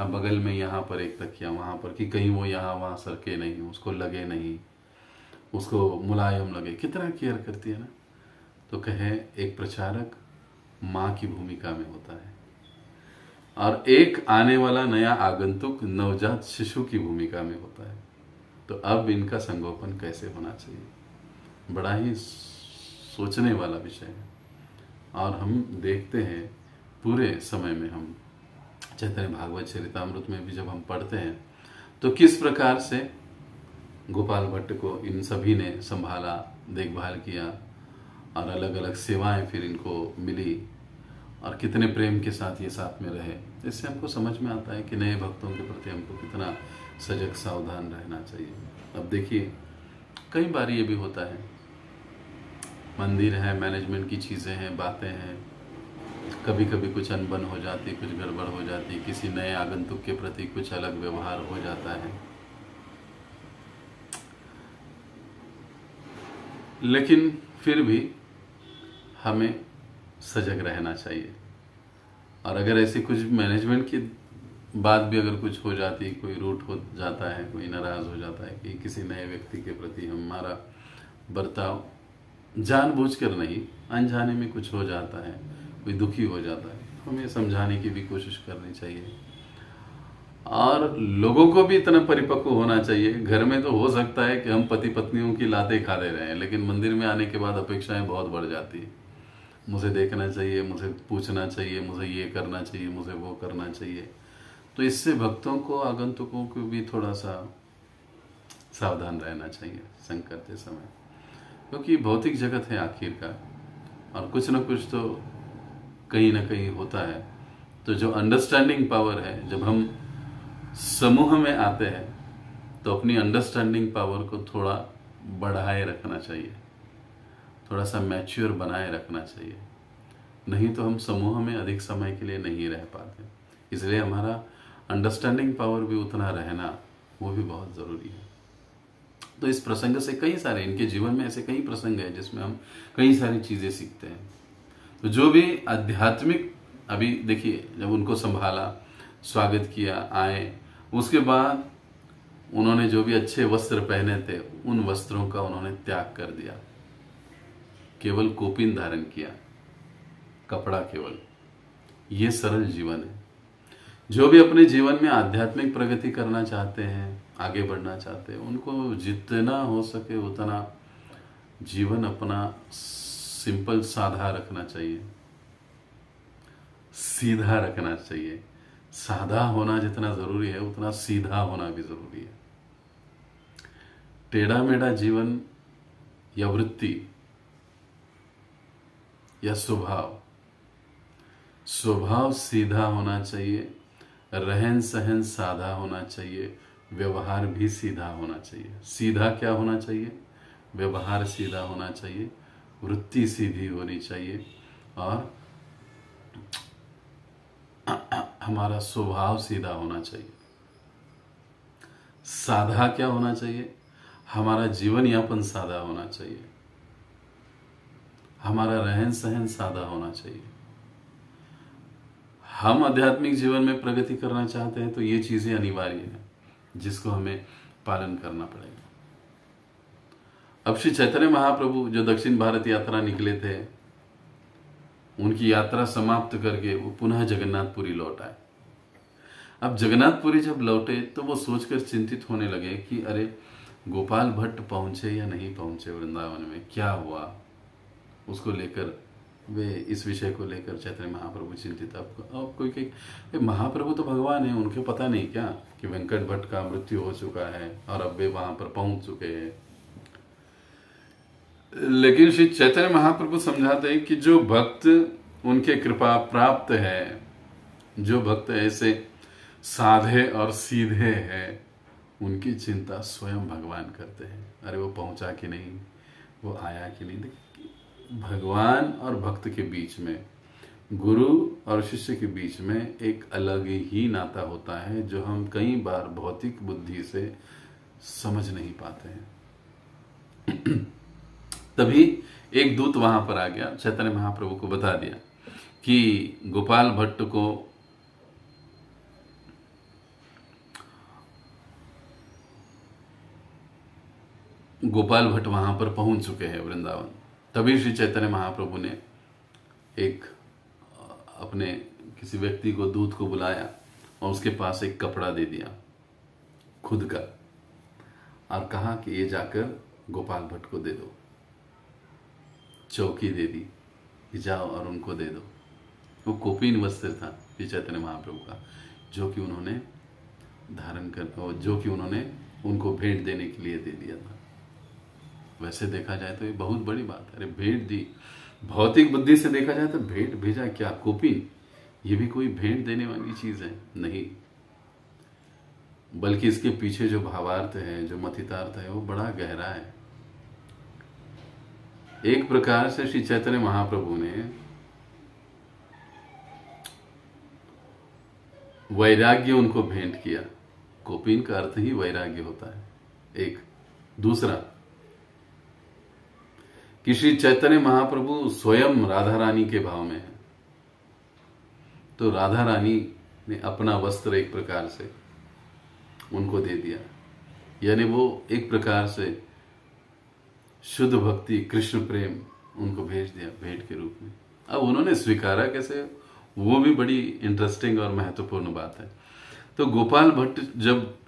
S1: बगल में यहाँ पर एक तकिया, वहाँ पर, कि कहीं वो यहाँ वहाँ सरके नहीं, उसको लगे नहीं, उसको मुलायम लगे, कितना केयर करती है ना। तो कहे एक प्रचारक माँ की भूमिका में होता है, और एक आने वाला नया आगंतुक नवजात शिशु की भूमिका में होता है। तो अब इनका संगोपन कैसे होना चाहिए, बड़ा ही सोचने वाला विषय है। और हम देखते हैं पूरे समय में, हम चैतन्य भागवत चरितामृत में भी जब हम पढ़ते हैं तो किस प्रकार से गोपाल भट्ट को इन सभी ने संभाला, देखभाल किया और अलग अलग सेवाएं फिर इनको मिली और कितने प्रेम के साथ ये साथ में रहे। इससे हमको समझ में आता है कि नए भक्तों के प्रति हमको कितना सजग सावधान रहना चाहिए। अब देखिए, कई बार ये भी होता है, मंदिर है, मैनेजमेंट की चीज़ें हैं, बातें हैं, कभी कभी कुछ अनबन हो जाती, कुछ गड़बड़ हो जाती, किसी नए आगंतुक के प्रति कुछ अलग व्यवहार हो जाता है, लेकिन फिर भी हमें सजग रहना चाहिए। और अगर ऐसे कुछ मैनेजमेंट की बात भी अगर कुछ हो जाती, कोई रूट हो जाता है, कोई नाराज हो जाता है कि किसी नए व्यक्ति के प्रति हमारा बर्ताव जानबूझकर नहीं, अनजाने में कुछ हो जाता है, कोई दुखी हो जाता है, हमें समझाने की भी कोशिश करनी चाहिए। और लोगों को भी इतना परिपक्व होना चाहिए। घर में तो हो सकता है कि हम पति पत्नियों की लातें खा दे रहे हैं, लेकिन मंदिर में आने के बाद अपेक्षाएं बहुत बढ़ जाती है। मुझे देखना चाहिए, मुझे पूछना चाहिए, मुझे ये करना चाहिए, मुझे वो करना चाहिए। तो इससे भक्तों को, आगंतुकों को भी थोड़ा सा सावधान रहना चाहिए संग करते समय, क्योंकि भौतिक जगत है आखिरकार, और कुछ न कुछ तो कहीं ना कहीं होता है। तो जो अंडरस्टैंडिंग पावर है, जब हम समूह में आते हैं तो अपनी अंडरस्टैंडिंग पावर को थोड़ा बढ़ाए रखना चाहिए, थोड़ा सा मैच्योर बनाए रखना चाहिए, नहीं तो हम समूह में अधिक समय के लिए नहीं रह पाते। इसलिए हमारा अंडरस्टैंडिंग पावर भी उतना रहना, वो भी बहुत ज़रूरी है। तो इस प्रसंग से कई सारे, इनके जीवन में ऐसे कई प्रसंग हैं जिसमें हम कई सारी चीज़ें सीखते हैं। तो जो भी आध्यात्मिक, अभी देखिए, जब उनको संभाला, स्वागत किया, आए, उसके बाद उन्होंने जो भी अच्छे वस्त्र पहने थे उन वस्त्रों का उन्होंने त्याग कर दिया, केवल कोपिन धारण किया, कपड़ा केवल। ये सरल जीवन है। जो भी अपने जीवन में आध्यात्मिक प्रगति करना चाहते हैं, आगे बढ़ना चाहते हैं, उनको जितना हो सके उतना जीवन अपना सिंपल, साधा रखना चाहिए, सीधा रखना चाहिए। साधा होना जितना जरूरी है उतना सीधा होना भी जरूरी है। टेढ़ा मेढ़ा जीवन या वृत्ति या स्वभाव सीधा होना चाहिए, रहन सहन साधा होना चाहिए, व्यवहार भी सीधा होना चाहिए। सीधा क्या होना चाहिए? व्यवहार सीधा होना चाहिए, वृत्ति सीधी होनी चाहिए, और हमारा स्वभाव सीधा होना चाहिए। साधा क्या होना चाहिए? हमारा जीवन यापन साधा होना चाहिए, हमारा रहन सहन साधा होना चाहिए। हम आध्यात्मिक जीवन में प्रगति करना चाहते हैं तो ये चीजें अनिवार्य हैं, जिसको हमें पालन करना पड़ेगा। अब श्री चैतन्य महाप्रभु जो दक्षिण भारत यात्रा निकले थे, उनकी यात्रा समाप्त करके वो पुनः जगन्नाथपुरी लौट आए। अब जगन्नाथपुरी जब लौटे तो वो सोचकर चिंतित होने लगे कि अरे, गोपाल भट्ट पहुंचे या नहीं पहुंचे वृंदावन में, क्या हुआ, उसको लेकर वे, इस विषय को लेकर चैतन्य महाप्रभु चिंतित। अब कोई कहे महाप्रभु तो भगवान है, उनके पता नहीं क्या कि वेंकट भट्ट का मृत्यु हो चुका है और अब वे वहां पर पहुंच चुके हैं। लेकिन श्री चैतन्य महाप्रभु समझाते हैं कि जो भक्त उनके कृपा प्राप्त है, जो भक्त ऐसे साधे और सीधे हैं, उनकी चिंता स्वयं भगवान करते हैं। अरे वो पहुंचा कि नहीं, वो आया कि नहीं। भगवान और भक्त के बीच में, गुरु और शिष्य के बीच में एक अलग ही नाता होता है, जो हम कई बार भौतिक बुद्धि से समझ नहीं पाते हैं। तभी एक दूत वहां पर आ गया, चैतन्य महाप्रभु को बता दिया कि गोपाल भट्ट को गोपाल भट्ट वहां पर पहुंच चुके हैं वृंदावन। तभी श्री चैतन्य महाप्रभु ने एक अपने किसी व्यक्ति को, दूत को बुलाया और उसके पास एक कपड़ा दे दिया खुद का, और कहा कि ये जाकर गोपाल भट्ट को दे दो। चौकी दे दी कि जाओ और उनको दे दो। वो कोपीन वस्त्र था श्री चैतन्य महाप्रभु का, जो कि उन्होंने धारण कर, और जो कि उन्होंने उनको भेंट देने के लिए दे दिया था। वैसे देखा जाए तो ये बहुत बड़ी बात है। अरे भेंट दी, भौतिक बुद्धि से देखा जाए तो भेंट भेजा क्या, कोपीन, ये भी कोई भेंट देने वाली चीज है? नहीं, बल्कि इसके पीछे जो भावार्थ है, जो मथितार्थ है, वो बड़ा गहरा है। एक प्रकार से श्री चैतन्य महाप्रभु ने वैराग्य उनको भेंट किया। कोपीन का अर्थ ही वैराग्य होता है। एक दूसरा कि श्री चैतन्य महाप्रभु स्वयं राधा रानी के भाव में है, तो राधा रानी ने अपना वस्त्र एक प्रकार से उनको दे दिया, यानी वो एक प्रकार से शुद्ध भक्ति, कृष्ण प्रेम उनको भेज दिया भेंट के रूप में। अब उन्होंने स्वीकारा कैसे, वो भी बड़ी इंटरेस्टिंग और महत्वपूर्ण बात है। तो गोपाल भट्ट जब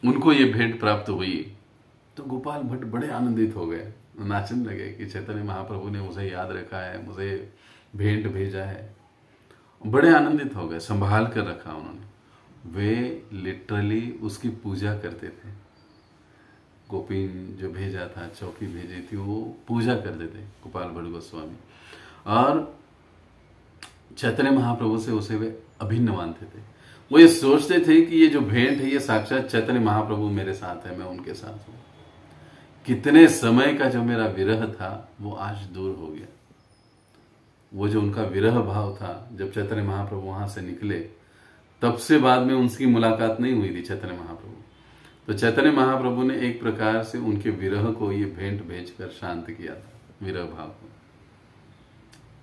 S1: उनको ये भेंट प्राप्त हुई तो गोपाल भट्ट बड़े आनंदित हो गए, नाचने लगे कि चैतन्य महाप्रभु ने मुझे याद रखा है, मुझे भेंट भेजा है। बड़े आनंदित हो गए, संभाल कर रखा उन्होंने। वे लिटरली उसकी पूजा करते थे। गोपीन जो भेजा था, चौकी भेजी थी, वो पूजा करते थे गोपाल भट्ट गोस्वामी, और चैतन्य महाप्रभु से उसे वे अभिन्न मानते थे। वो ये सोचते थे कि ये जो भेंट है ये साक्षात चैतन्य महाप्रभु मेरे साथ है, मैं उनके साथ हूं। कितने समय का जो मेरा विरह था वो आज दूर हो गया। वो जो उनका विरह भाव था, जब चैतन्य महाप्रभु वहां से निकले तब से बाद में उनकी मुलाकात नहीं हुई थी चैतन्य महाप्रभु। तो चैतन्य महाप्रभु ने एक प्रकार से उनके विरह को ये भेंट भेजकर शांत किया था, विरह भाव को।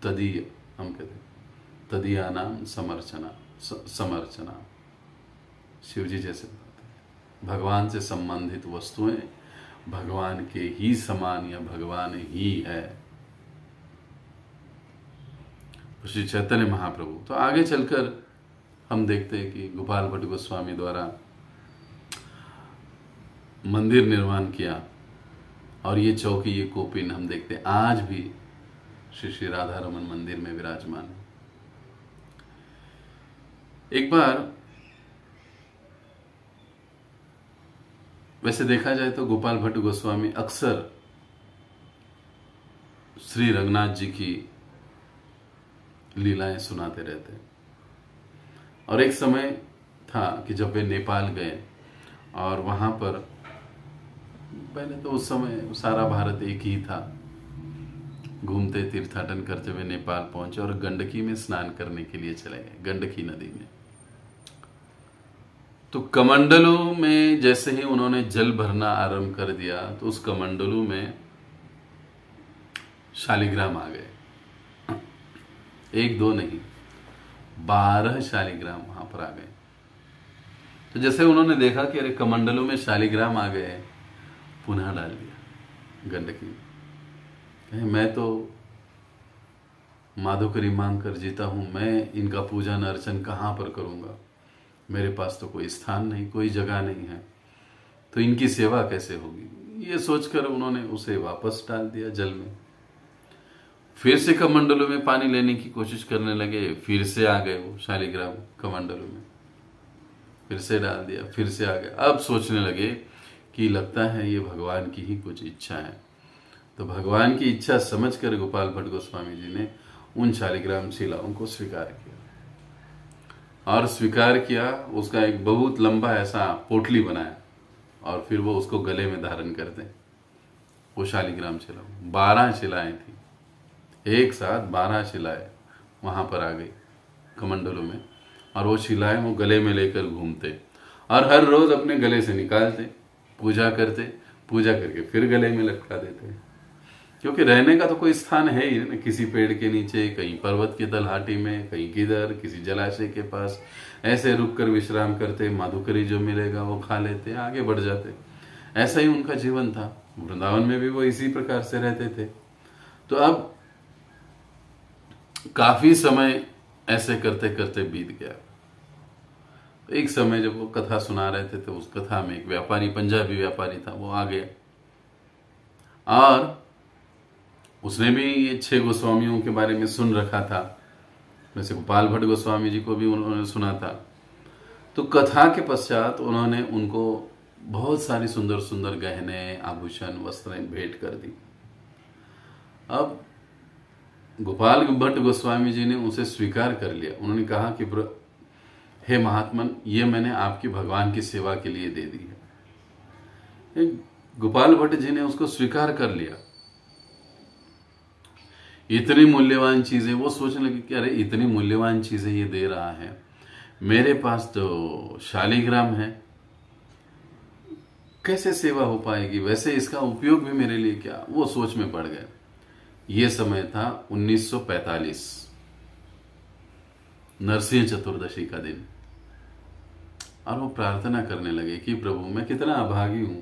S1: तदीय, हम कहते हैं तदीया नाम समर्चना। शिव जी जैसे बताते हैं, भगवान से संबंधित वस्तुएं भगवान के ही समान या भगवान ही है। श्री चैतन्य महाप्रभु, तो आगे चलकर हम देखते हैं कि गोपाल भट्ट गोस्वामी द्वारा मंदिर निर्माण किया, और ये चौकी, ये कोपीन हम देखते हैं आज भी श्री श्री राधा रमन मंदिर में विराजमान है। एक बार वैसे देखा जाए तो गोपाल भट्ट गोस्वामी अक्सर श्री रंगनाथ जी की लीलाएं सुनाते रहते हैं। और एक समय था कि जब वे नेपाल गए, और वहां पर पहले तो उस समय सारा भारत एक ही था, घूमते तीर्थाटन करते हुए नेपाल पहुंचे और गंडकी में स्नान करने के लिए चले गए, गंडकी नदी में। तो कमंडलू में जैसे ही उन्होंने जल भरना आरंभ कर दिया तो उस कमंडलू में शालिग्राम आ गए। एक दो नहीं, 12 शालिग्राम वहां पर आ गए। तो जैसे उन्होंने देखा कि अरे कमंडलू में शालिग्राम आ गए, पुनः डाल दिया गंडकी में। मैं तो माधुकरी मांग कर जीता हूं, मैं इनका पूजन अर्चन कहां पर करूंगा, मेरे पास तो कोई स्थान नहीं, कोई जगह नहीं है, तो इनकी सेवा कैसे होगी। ये सोचकर उन्होंने उसे वापस डाल दिया जल में। फिर से कमंडलों में पानी लेने की कोशिश करने लगे, फिर से आ गए वो शालिग्राम कमंडलों में, फिर से डाल दिया, फिर से आ गए। अब सोचने लगे कि लगता है ये भगवान की ही कुछ इच्छा है। तो भगवान की इच्छा समझकर गोपाल भट्ट गोस्वामी जी ने उन शालिग्राम शिलाओं को स्वीकार किया, और स्वीकार किया, उसका एक बहुत लंबा ऐसा पोटली बनाया, और फिर वो उसको गले में धारण करते। वो शालिग्राम शिलाओं 12 शिलाएं थी, एक साथ 12 शिलाएं वहां पर आ गई कमंडलों में, और वो शिलाएं वो गले में लेकर घूमते, और हर रोज अपने गले से निकालते, पूजा करते, पूजा करके फिर गले में लटका देते। क्योंकि रहने का तो कोई स्थान है ही नहीं, किसी पेड़ के नीचे, कहीं पर्वत की तलहाटी में, कहीं किधर, किसी जलाशय के पास, ऐसे रुक कर विश्राम करते, माधुकरी जो मिलेगा वो खा लेते, आगे बढ़ जाते। ऐसा ही उनका जीवन था। वृंदावन में भी वो इसी प्रकार से रहते थे। तो अब काफी समय ऐसे करते करते बीत गया। एक समय जब वो कथा सुना रहे थे तो उस कथा में एक व्यापारी, पंजाबी व्यापारी था, वो आ गया और उसने भी ये 6 गोस्वामियों के बारे में सुन रखा था। वैसे गोपाल भट्ट गोस्वामी जी को भी उन्होंने सुना था। तो कथा के पश्चात उन्होंने उनको बहुत सारी सुंदर सुंदर गहने, आभूषण, वस्त्रें भेंट कर दी। अब गोपाल भट्ट गोस्वामी जी ने उसे स्वीकार कर लिया। उन्होंने कहा कि हे महात्मन, ये मैंने आपकी भगवान की सेवा के लिए दे दी है। गोपाल भट्ट जी ने उसको स्वीकार कर लिया। इतनी मूल्यवान चीजें, वो सोचने लगे कि अरे इतनी मूल्यवान चीजें ये दे रहा है, मेरे पास तो शालिग्राम है, कैसे सेवा हो पाएगी, वैसे इसका उपयोग भी मेरे लिए क्या। वो सोच में पड़ गए। ये समय था 1945, नरसिंह चतुर्दशी का दिन। और वो प्रार्थना करने लगे कि प्रभु, मैं कितना अभागी हूं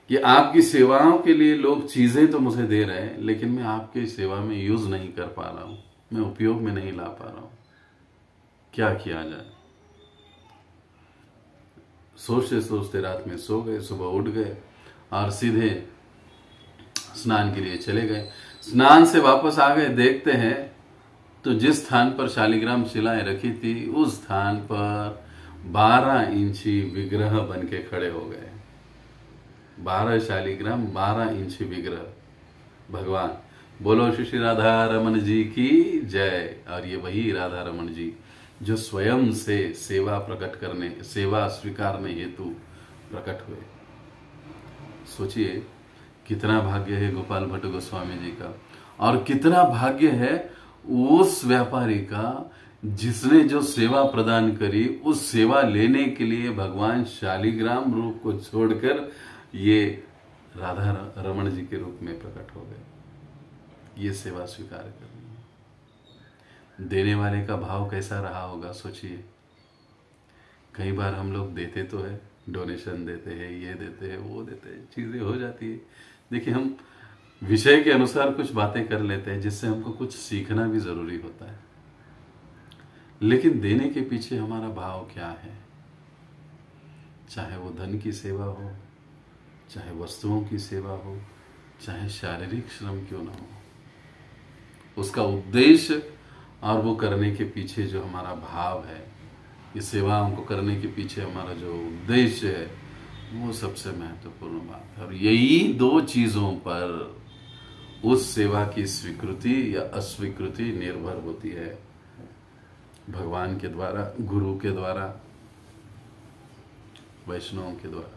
S1: कि आपकी सेवाओं के लिए लोग चीजें तो मुझे दे रहे हैं, लेकिन मैं आपकी सेवा में यूज नहीं कर पा रहा हूं, मैं उपयोग में नहीं ला पा रहा हूं। क्या किया जाए। सोचते सोचते रात में सो गए, सुबह उठ गए और सीधे स्नान के लिए चले गए। स्नान से वापस आ गए, देखते हैं तो जिस स्थान पर शालिग्राम शिलाएं रखी थी उस स्थान पर 12 इंची विग्रह बन के खड़े हो गए। 12 शालिग्राम, 12 इंची विग्रह। भगवान, बोलो श्री राधा रमन जी की जय। और ये वही राधा रमन जी जो स्वयं से सेवा प्रकट करने, सेवा स्वीकारने हेतु प्रकट हुए। सोचिए कितना भाग्य है गोपाल भट्ट गोस्वामी जी का, और कितना भाग्य है उस व्यापारी का जिसने जो सेवा प्रदान करी, उस सेवा लेने के लिए भगवान शालिग्राम रूप को छोड़कर ये राधा रमन जी के रूप में प्रकट हो गए। ये सेवा स्वीकार करनी है। देने वाले का भाव कैसा रहा होगा सोचिए। कई बार हम लोग देते तो है, डोनेशन देते हैं, ये देते हैं, वो देते हैं, चीजें हो जाती है। देखिए, हम विषय के अनुसार कुछ बातें कर लेते हैं जिससे हमको कुछ सीखना भी जरूरी होता है, लेकिन देने के पीछे हमारा भाव क्या है। चाहे वो धन की सेवा हो, चाहे वस्तुओं की सेवा हो, चाहे शारीरिक श्रम क्यों ना हो, उसका उद्देश्य और वो करने के पीछे जो हमारा भाव है, ये सेवाओं को करने के पीछे हमारा जो उद्देश्य है, वो सबसे महत्वपूर्ण बात है। और यही 2 चीजों पर उस सेवा की स्वीकृति या अस्वीकृति निर्भर होती है, भगवान के द्वारा, गुरु के द्वारा, वैष्णवों के द्वारा।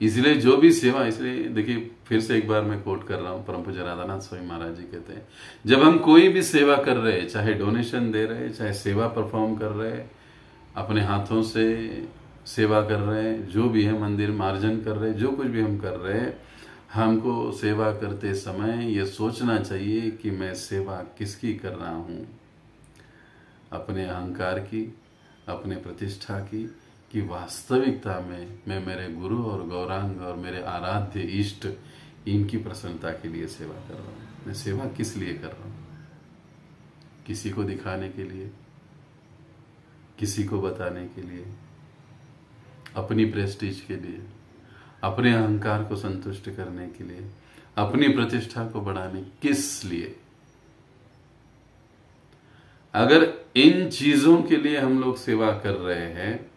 S1: इसलिए जो भी सेवा, इसलिए देखिए फिर से एक बार मैं कोट कर रहा हूं, परम पूज्य राधानाथ स्वामी महाराज जी कहते हैं, जब हम कोई भी सेवा कर रहे हैं, चाहे डोनेशन दे रहे हैं, चाहे सेवा परफॉर्म कर रहे हैं, अपने हाथों से सेवा कर रहे हैं, जो भी है, मंदिर मार्जन कर रहे हैं, जो कुछ भी हम कर रहे हैं, हमको सेवा करते समय ये सोचना चाहिए कि मैं सेवा किसकी कर रहा हूं। अपने अहंकार की, अपने प्रतिष्ठा की, कि वास्तविकता में मैं मेरे गुरु और गौरांग और मेरे आराध्य इष्ट, इनकी प्रसन्नता के लिए सेवा कर रहा हूं। मैं सेवा किस लिए कर रहा हूं? किसी को दिखाने के लिए, किसी को बताने के लिए, अपनी प्रेस्टीज के लिए, अपने अहंकार को संतुष्ट करने के लिए, अपनी प्रतिष्ठा को बढ़ाने, किस लिए? अगर इन चीजों के लिए हम लोग सेवा कर रहे हैं,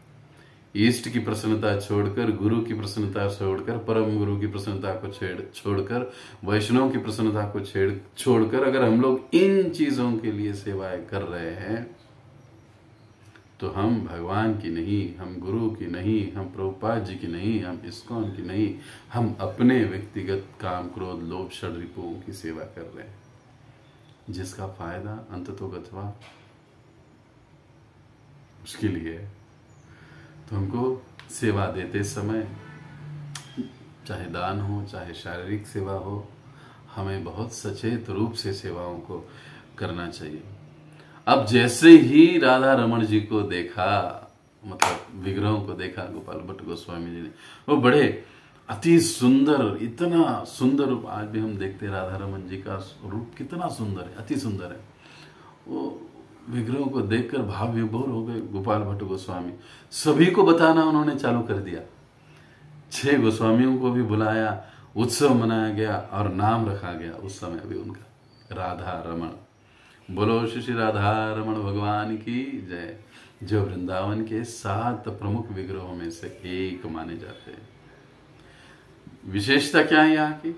S1: ईष्ट की प्रसन्नता छोड़कर, गुरु की प्रसन्नता छोड़कर, परम गुरु की प्रसन्नता को छोड़कर, वैष्णव की प्रसन्नता को छोड़कर अगर हम लोग इन चीजों के लिए सेवाएं कर रहे हैं, तो हम भगवान की नहीं, हम गुरु की नहीं, हम प्रभुपाद जी की नहीं, हम इस्कॉन की नहीं, हम अपने व्यक्तिगत काम, क्रोध, लोभ, षड रिपुओं की सेवा कर रहे हैं, जिसका फायदा अंततोगत्वा उसके लिए है। तो हमको सेवा देते समय, चाहे दान हो, चाहे शारीरिक सेवा हो, हमें बहुत सचेत रूप से सेवाओं को करना चाहिए। अब जैसे ही राधा रमन जी को देखा, मतलब विग्रहों को देखा गोपाल भट्ट गोस्वामी जी ने, वो बड़े अति सुंदर, इतना सुंदर रूप, आज भी हम देखते हैं राधा रमन जी का रूप कितना सुंदर है, अति सुंदर है। वो विग्रहों को देखकर भाव विभोर हो गए गोपाल भट्ट गोस्वामी। सभी को बताना उन्होंने चालू कर दिया। 6 गोस्वामियों को भी बुलाया, उत्सव मनाया गया और नाम रखा गया उस समय भी उनका राधा रमण। बोलो श्री राधा रमण भगवान की जय, जो वृंदावन के 7 प्रमुख विग्रहों में से एक माने जाते हैं। विशेषता क्या है यहाँ की?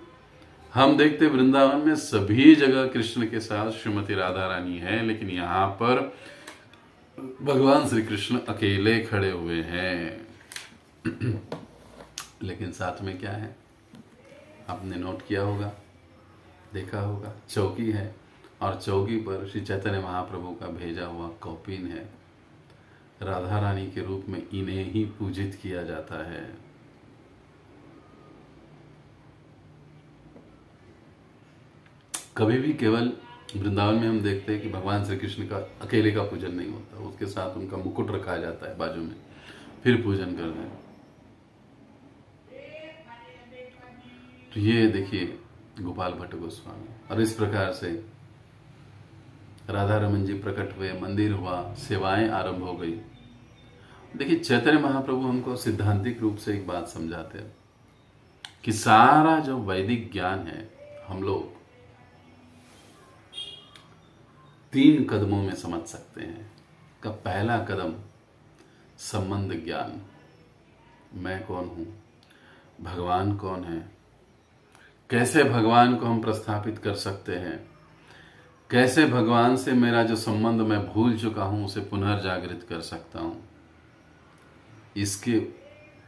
S1: हम देखते वृंदावन में सभी जगह कृष्ण के साथ श्रीमती राधा रानी है, लेकिन यहाँ पर भगवान श्री कृष्ण अकेले खड़े हुए हैं। लेकिन साथ में क्या है, आपने नोट किया होगा, देखा होगा, चौकी है और चौकी पर श्री चैतन्य महाप्रभु का भेजा हुआ कौपीन है। राधा रानी के रूप में इन्हें ही पूजित किया जाता है। कभी भी केवल वृंदावन में हम देखते हैं कि भगवान श्री कृष्ण का अकेले का पूजन नहीं होता, उसके साथ उनका मुकुट रखा जाता है बाजू में, फिर पूजन करते हैं। तो ये देखिए गोपाल भट्ट गोस्वामी, और इस प्रकार से राधा रमन जी प्रकट हुए, मंदिर हुआ, सेवाएं आरंभ हो गई। देखिए चैतन्य महाप्रभु हमको सिद्धांतिक रूप से एक बात समझाते हैं कि सारा जो वैदिक ज्ञान है हम लोग 3 कदमों में समझ सकते हैं। का पहला कदम संबंध ज्ञान, मैं कौन हूं, भगवान कौन है, कैसे भगवान को हम प्रस्थापित कर सकते हैं, कैसे भगवान से मेरा जो संबंध मैं भूल चुका हूं उसे पुनर्जागृत कर सकता हूं। इसके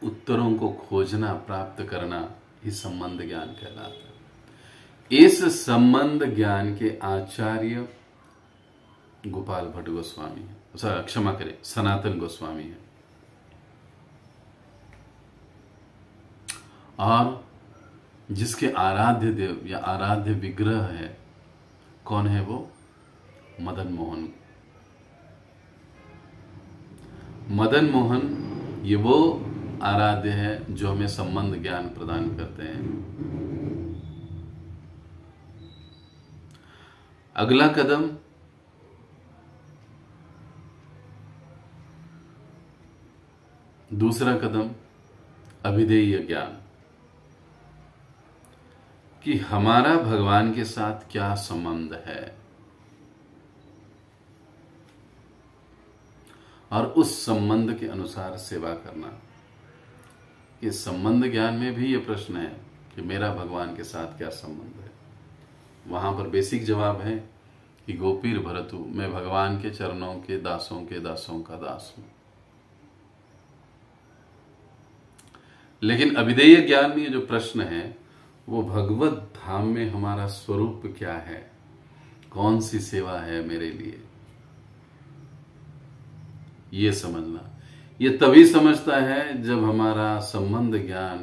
S1: उत्तरों को खोजना, प्राप्त करना ही संबंध ज्ञान कहलाता है। इस संबंध ज्ञान के आचार्य गोपाल भट्ट गोस्वामी है, क्षमा करें सनातन गोस्वामी है। और जिसके आराध्य देव या आराध्य विग्रह है, कौन है वो? मदन मोहन। मदन मोहन ये वो आराध्य है जो हमें संबंध ज्ञान प्रदान करते हैं। अगला कदम दूसरा कदम अभिधेय ज्ञान, कि हमारा भगवान के साथ क्या संबंध है, और उस संबंध के अनुसार सेवा करना। इस संबंध ज्ञान में भी ये प्रश्न है कि मेरा भगवान के साथ क्या संबंध है। वहां पर बेसिक जवाब है कि गोपीर भरतु, मैं भगवान के चरणों के दासों का दास हूं। लेकिन अभिधेय ज्ञान में ये जो प्रश्न है वो भगवत धाम में हमारा स्वरूप क्या है, कौन सी सेवा है मेरे लिए, ये समझना। ये तभी समझता है जब हमारा संबंध ज्ञान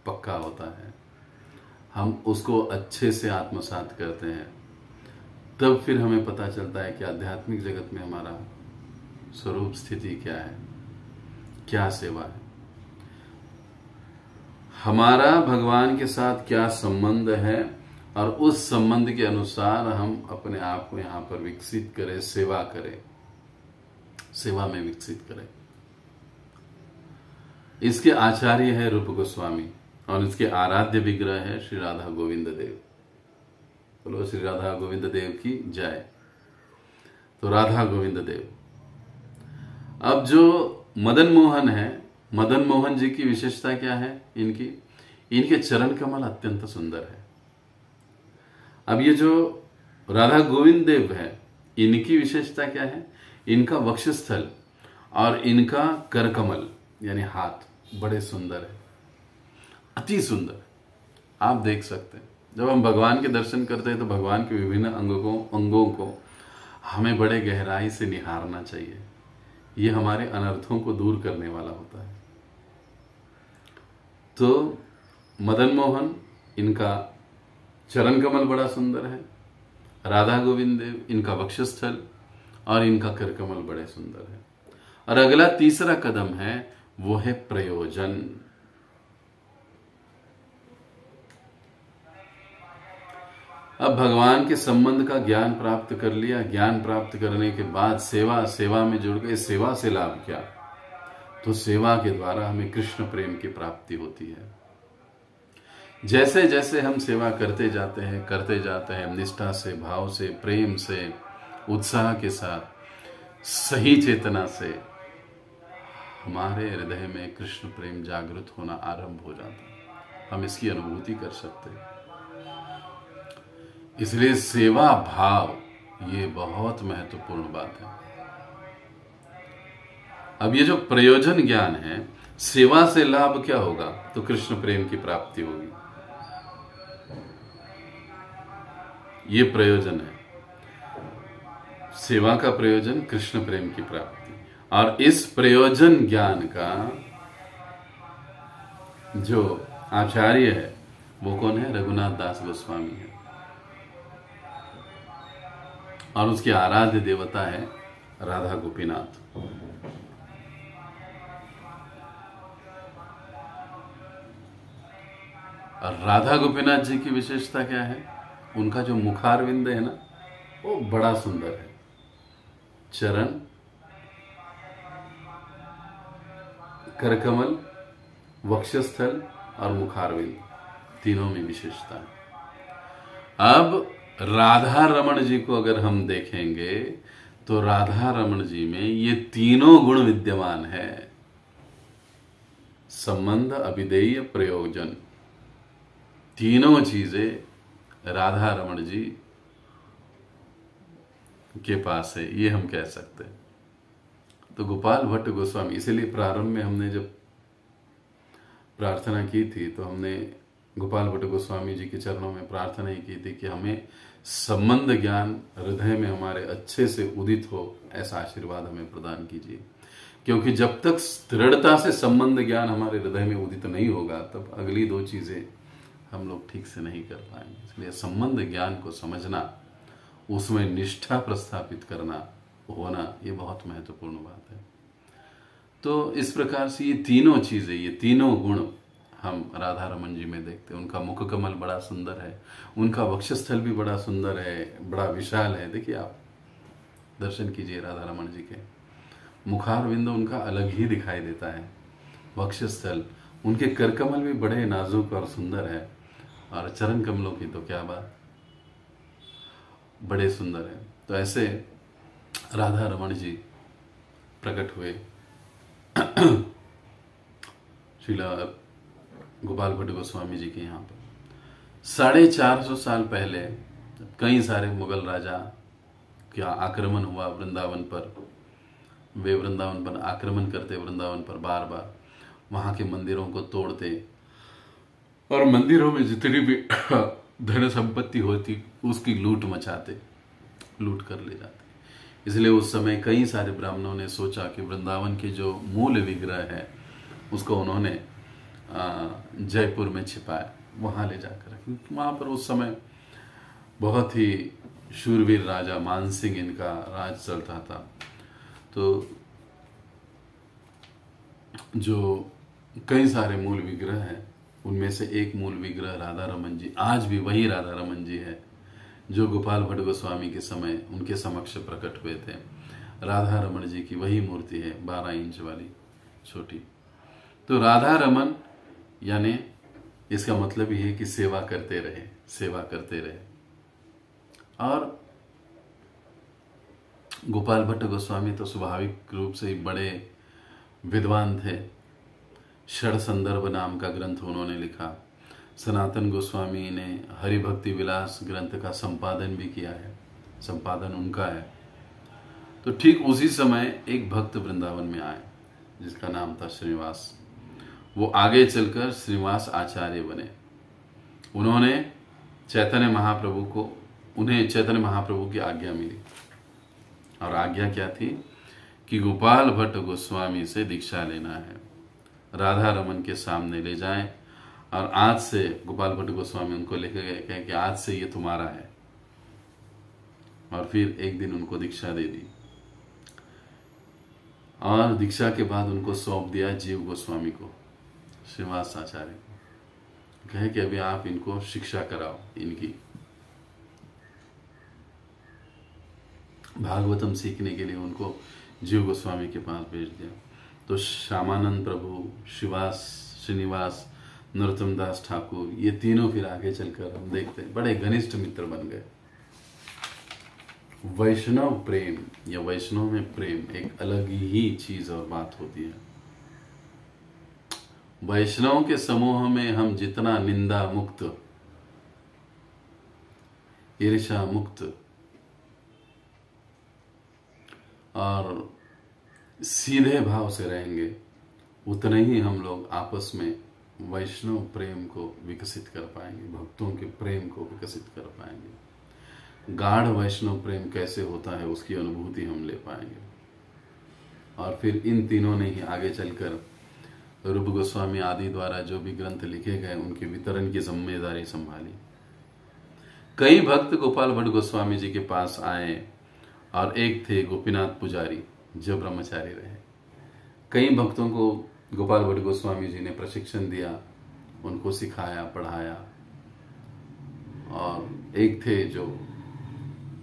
S1: पक्का होता है, हम उसको अच्छे से आत्मसात करते हैं, तब फिर हमें पता चलता है कि आध्यात्मिक जगत में हमारा स्वरूप स्थिति क्या है, क्या सेवा है, हमारा भगवान के साथ क्या संबंध है, और उस संबंध के अनुसार हम अपने आप को यहां पर विकसित करें, सेवा करें, सेवा में विकसित करें। इसके आचार्य है रूप गोस्वामी और इसके आराध्य विग्रह है श्री राधा गोविंद देव। बोलो श्री राधा गोविंद देव की जय। तो राधा गोविंद देव। अब जो मदन मोहन है, मदन मोहन जी की विशेषता क्या है? इनके चरण कमल अत्यंत सुंदर है। अब ये जो राधा गोविंद देव है, इनकी विशेषता क्या है? इनका वक्षस्थल और इनका करकमल यानी हाथ बड़े सुंदर है, अति सुंदर। आप देख सकते हैं जब हम भगवान के दर्शन करते हैं तो भगवान के विभिन्न अंगों को हमें बड़े गहराई से निहारना चाहिए। ये हमारे अनर्थों को दूर करने वाला होता है। तो मदन मोहन, इनका चरण कमल बड़ा सुंदर है, राधा गोविंद देव, इनका वक्षस्थल और इनका करकमल बड़े सुंदर है। और अगला तीसरा कदम है वो है प्रयोजन। अब भगवान के संबंध का ज्ञान प्राप्त कर लिया, ज्ञान प्राप्त करने के बाद सेवा में जुड़ गए। सेवा से लाभ क्या? तो सेवा के द्वारा हमें कृष्ण प्रेम की प्राप्ति होती है। जैसे जैसे हम सेवा करते जाते हैं निष्ठा से, भाव से, प्रेम से, उत्साह के साथ, सही चेतना से, हमारे हृदय में कृष्ण प्रेम जागृत होना आरंभ हो जाता है। हम इसकी अनुभूति कर सकते हैं। इसलिए सेवा भाव ये बहुत महत्वपूर्ण बात है। अब ये जो प्रयोजन ज्ञान है, सेवा से लाभ क्या होगा? तो कृष्ण प्रेम की प्राप्ति होगी। ये प्रयोजन है, सेवा का प्रयोजन कृष्ण प्रेम की प्राप्ति। और इस प्रयोजन ज्ञान का जो आचार्य है वो कौन है? रघुनाथ दास गोस्वामी है। और उसके आराध्य देवता है राधा गोपीनाथ। और राधा गोपीनाथ जी की विशेषता क्या है? उनका जो मुखारविंद है ना, वो बड़ा सुंदर है। चरण, करकमल, वक्षस्थल और मुखारविंद, तीनों में विशेषता है। अब राधा रमण जी को अगर हम देखेंगे तो राधा रमण जी में ये तीनों गुण विद्यमान है। संबंध, अभिधेय, प्रयोजन, तीनों चीजें राधा रमण जी के पास है, ये हम कह सकते हैं। तो गोपाल भट्ट गोस्वामी, इसीलिए प्रारंभ में हमने जब प्रार्थना की थी तो हमने गोपाल भट्ट गोस्वामी जी के चरणों में प्रार्थना ही की थी कि हमें संबंध ज्ञान हृदय में हमारे अच्छे से उदित हो, ऐसा आशीर्वाद हमें प्रदान कीजिए। क्योंकि जब तक दृढ़ता से संबंध ज्ञान हमारे हृदय में उदित नहीं होगा, तब अगली दो चीजें हम लोग ठीक से नहीं कर पाएंगे। इसलिए संबंध ज्ञान को समझना, उसमें निष्ठा प्रस्थापित करना, होना, ये बहुत महत्वपूर्ण बात है। तो इस प्रकार से ये तीनों चीजें, ये तीनों गुण हम राधा रमन जी में देखते हैं। उनका मुख कमल बड़ा सुंदर है, उनका वक्षस्थल भी बड़ा सुंदर है, बड़ा विशाल है। देखिए, आप दर्शन कीजिए राधा रमन जी के। मुखारविंद उनका अलग ही दिखाई देता है, वक्षस्थल, उनके करकमल भी बड़े नाजुक और सुंदर है, और चरण कमलों की तो क्या बात, बड़े सुंदर है। तो ऐसे राधा रमण जी प्रकट हुए श्रीला गोपाल भट्ट गोस्वामी जी के यहाँ पर 450 साल पहले। कई सारे मुगल राजा का आक्रमण हुआ वृंदावन पर। वे वृंदावन पर आक्रमण करते, वृंदावन पर बार बार वहां के मंदिरों को तोड़ते और मंदिरों में जितनी भी धन संपत्ति होती उसकी लूट मचाते, लूट कर ले जाते। इसलिए उस समय कई सारे ब्राह्मणों ने सोचा कि वृंदावन के जो मूल विग्रह है उसको उन्होंने जयपुर में छिपाया, वहां ले जाकर, क्योंकि वहां पर उस समय बहुत ही शूरवीर राजा मानसिंह इनका राज चलता था। तो जो कई सारे मूल विग्रह हैं उनमें से एक मूल विग्रह राधा रमन जी, आज भी वही राधा रमन जी है जो गोपाल भट्ट गोस्वामी के समय उनके समक्ष प्रकट हुए थे। राधा रमन जी की वही मूर्ति है, 12 इंच वाली छोटी। तो राधा रमन यानी इसका मतलब ये है कि सेवा करते रहे, सेवा करते रहे। और गोपाल भट्ट गोस्वामी तो स्वाभाविक रूप से बड़े विद्वान थे। षड संदर्भ नाम का ग्रंथ उन्होंने लिखा। सनातन गोस्वामी ने हरिभक्ति विलास ग्रंथ का संपादन भी किया है, संपादन उनका है। तो ठीक उसी समय एक भक्त वृंदावन में आए जिसका नाम था श्रीनिवास। वो आगे चलकर श्रीनिवास आचार्य बने। उन्हें चैतन्य महाप्रभु की आज्ञा मिली, और आज्ञा क्या थी कि गोपाल भट्ट गोस्वामी से दीक्षा लेना है, राधा रमन के सामने ले जाएं, और आज से गोपाल भट्ट गोस्वामी उनको लेकर गए, कहे कि आज से ये तुम्हारा है। और फिर एक दिन उनको दीक्षा दे दी, और दीक्षा के बाद उनको सौंप दिया जीव गोस्वामी को, श्रीनिवास आचार्य को, कहे कि अभी आप इनको शिक्षा कराओ इनकी। भागवतम सीखने के लिए उनको जीव गोस्वामी के पास भेज दिया। तो श्यामानंद प्रभु, श्रीनिवास, नरोत्तम दास ठाकुर, ये तीनों फिर आगे चलकर हम देखते हैं बड़े घनिष्ठ मित्र बन गए। वैष्णव प्रेम या वैष्णव में प्रेम एक अलग ही चीज और बात होती है। वैष्णव के समूह में हम जितना निंदा मुक्त, ईर्ष्या मुक्त और सीधे भाव से रहेंगे, उतने ही हम लोग आपस में वैष्णव प्रेम को विकसित कर पाएंगे, भक्तों के प्रेम को विकसित कर पाएंगे। गाढ़ वैष्णव प्रेम कैसे होता है उसकी अनुभूति हम ले पाएंगे। और फिर इन तीनों ने ही आगे चलकर रूप गोस्वामी आदि द्वारा जो भी ग्रंथ लिखे गए उनके वितरण की जिम्मेदारी संभाली। कई भक्त गोपाल भट्ट गोस्वामी जी के पास आए और एक थे गोपीनाथ पुजारी जो ब्रह्मचारी रहे। कई भक्तों को गोपाल भट्ट गोस्वामी जी ने प्रशिक्षण दिया, उनको सिखाया, पढ़ाया। और एक थे जो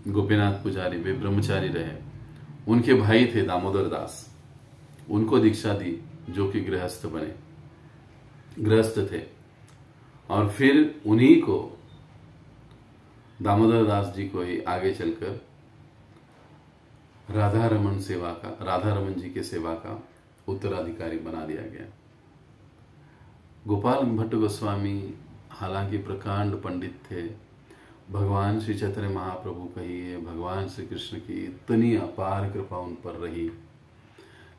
S1: गोपीनाथ पुजारी, वे ब्रह्मचारी रहे। उनके भाई थे दामोदर दास, उनको दीक्षा दी जो कि गृहस्थ बने, गृहस्थ थे। और फिर उन्हीं को, दामोदर दास जी को ही आगे चलकर राधा रमन जी के सेवा का उत्तराधिकारी बना दिया गया। गोपाल भट्ट गोस्वामी हालांकि प्रकांड पंडित थे, भगवान श्री चैतन्य महाप्रभु कहिए, भगवान श्री कृष्ण की इतनी अपार कृपा उन पर रही।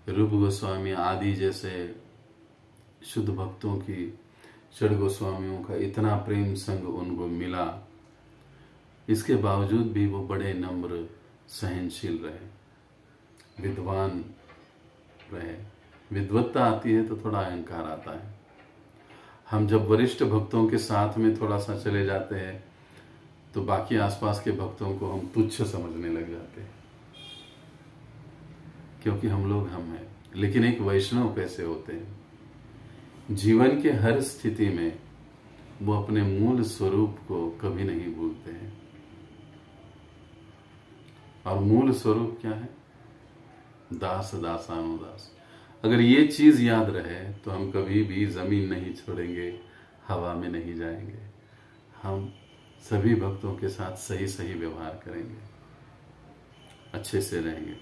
S1: रूप गोस्वामी आदि जैसे शुद्ध भक्तों की, षड गोस्वामियों का इतना प्रेम संग उनको मिला, इसके बावजूद भी वो बड़े नम्र, सहनशील रहे, विद्वान रहे। विद्वत्ता आती है तो थोड़ा अहंकार आता है। हम जब वरिष्ठ भक्तों के साथ में थोड़ा सा चले जाते हैं तो बाकी आसपास के भक्तों को हम तुच्छ समझने लग जाते हैं, क्योंकि हम लोग हम हैं। लेकिन एक वैष्णव कैसे होते हैं? जीवन के हर स्थिति में वो अपने मूल स्वरूप को कभी नहीं भूलते हैं। और मूल स्वरूप क्या है? दास दासानुदास। अगर ये चीज याद रहे तो हम कभी भी जमीन नहीं छोड़ेंगे, हवा में नहीं जाएंगे। हम सभी भक्तों के साथ सही सही व्यवहार करेंगे, अच्छे से रहेंगे।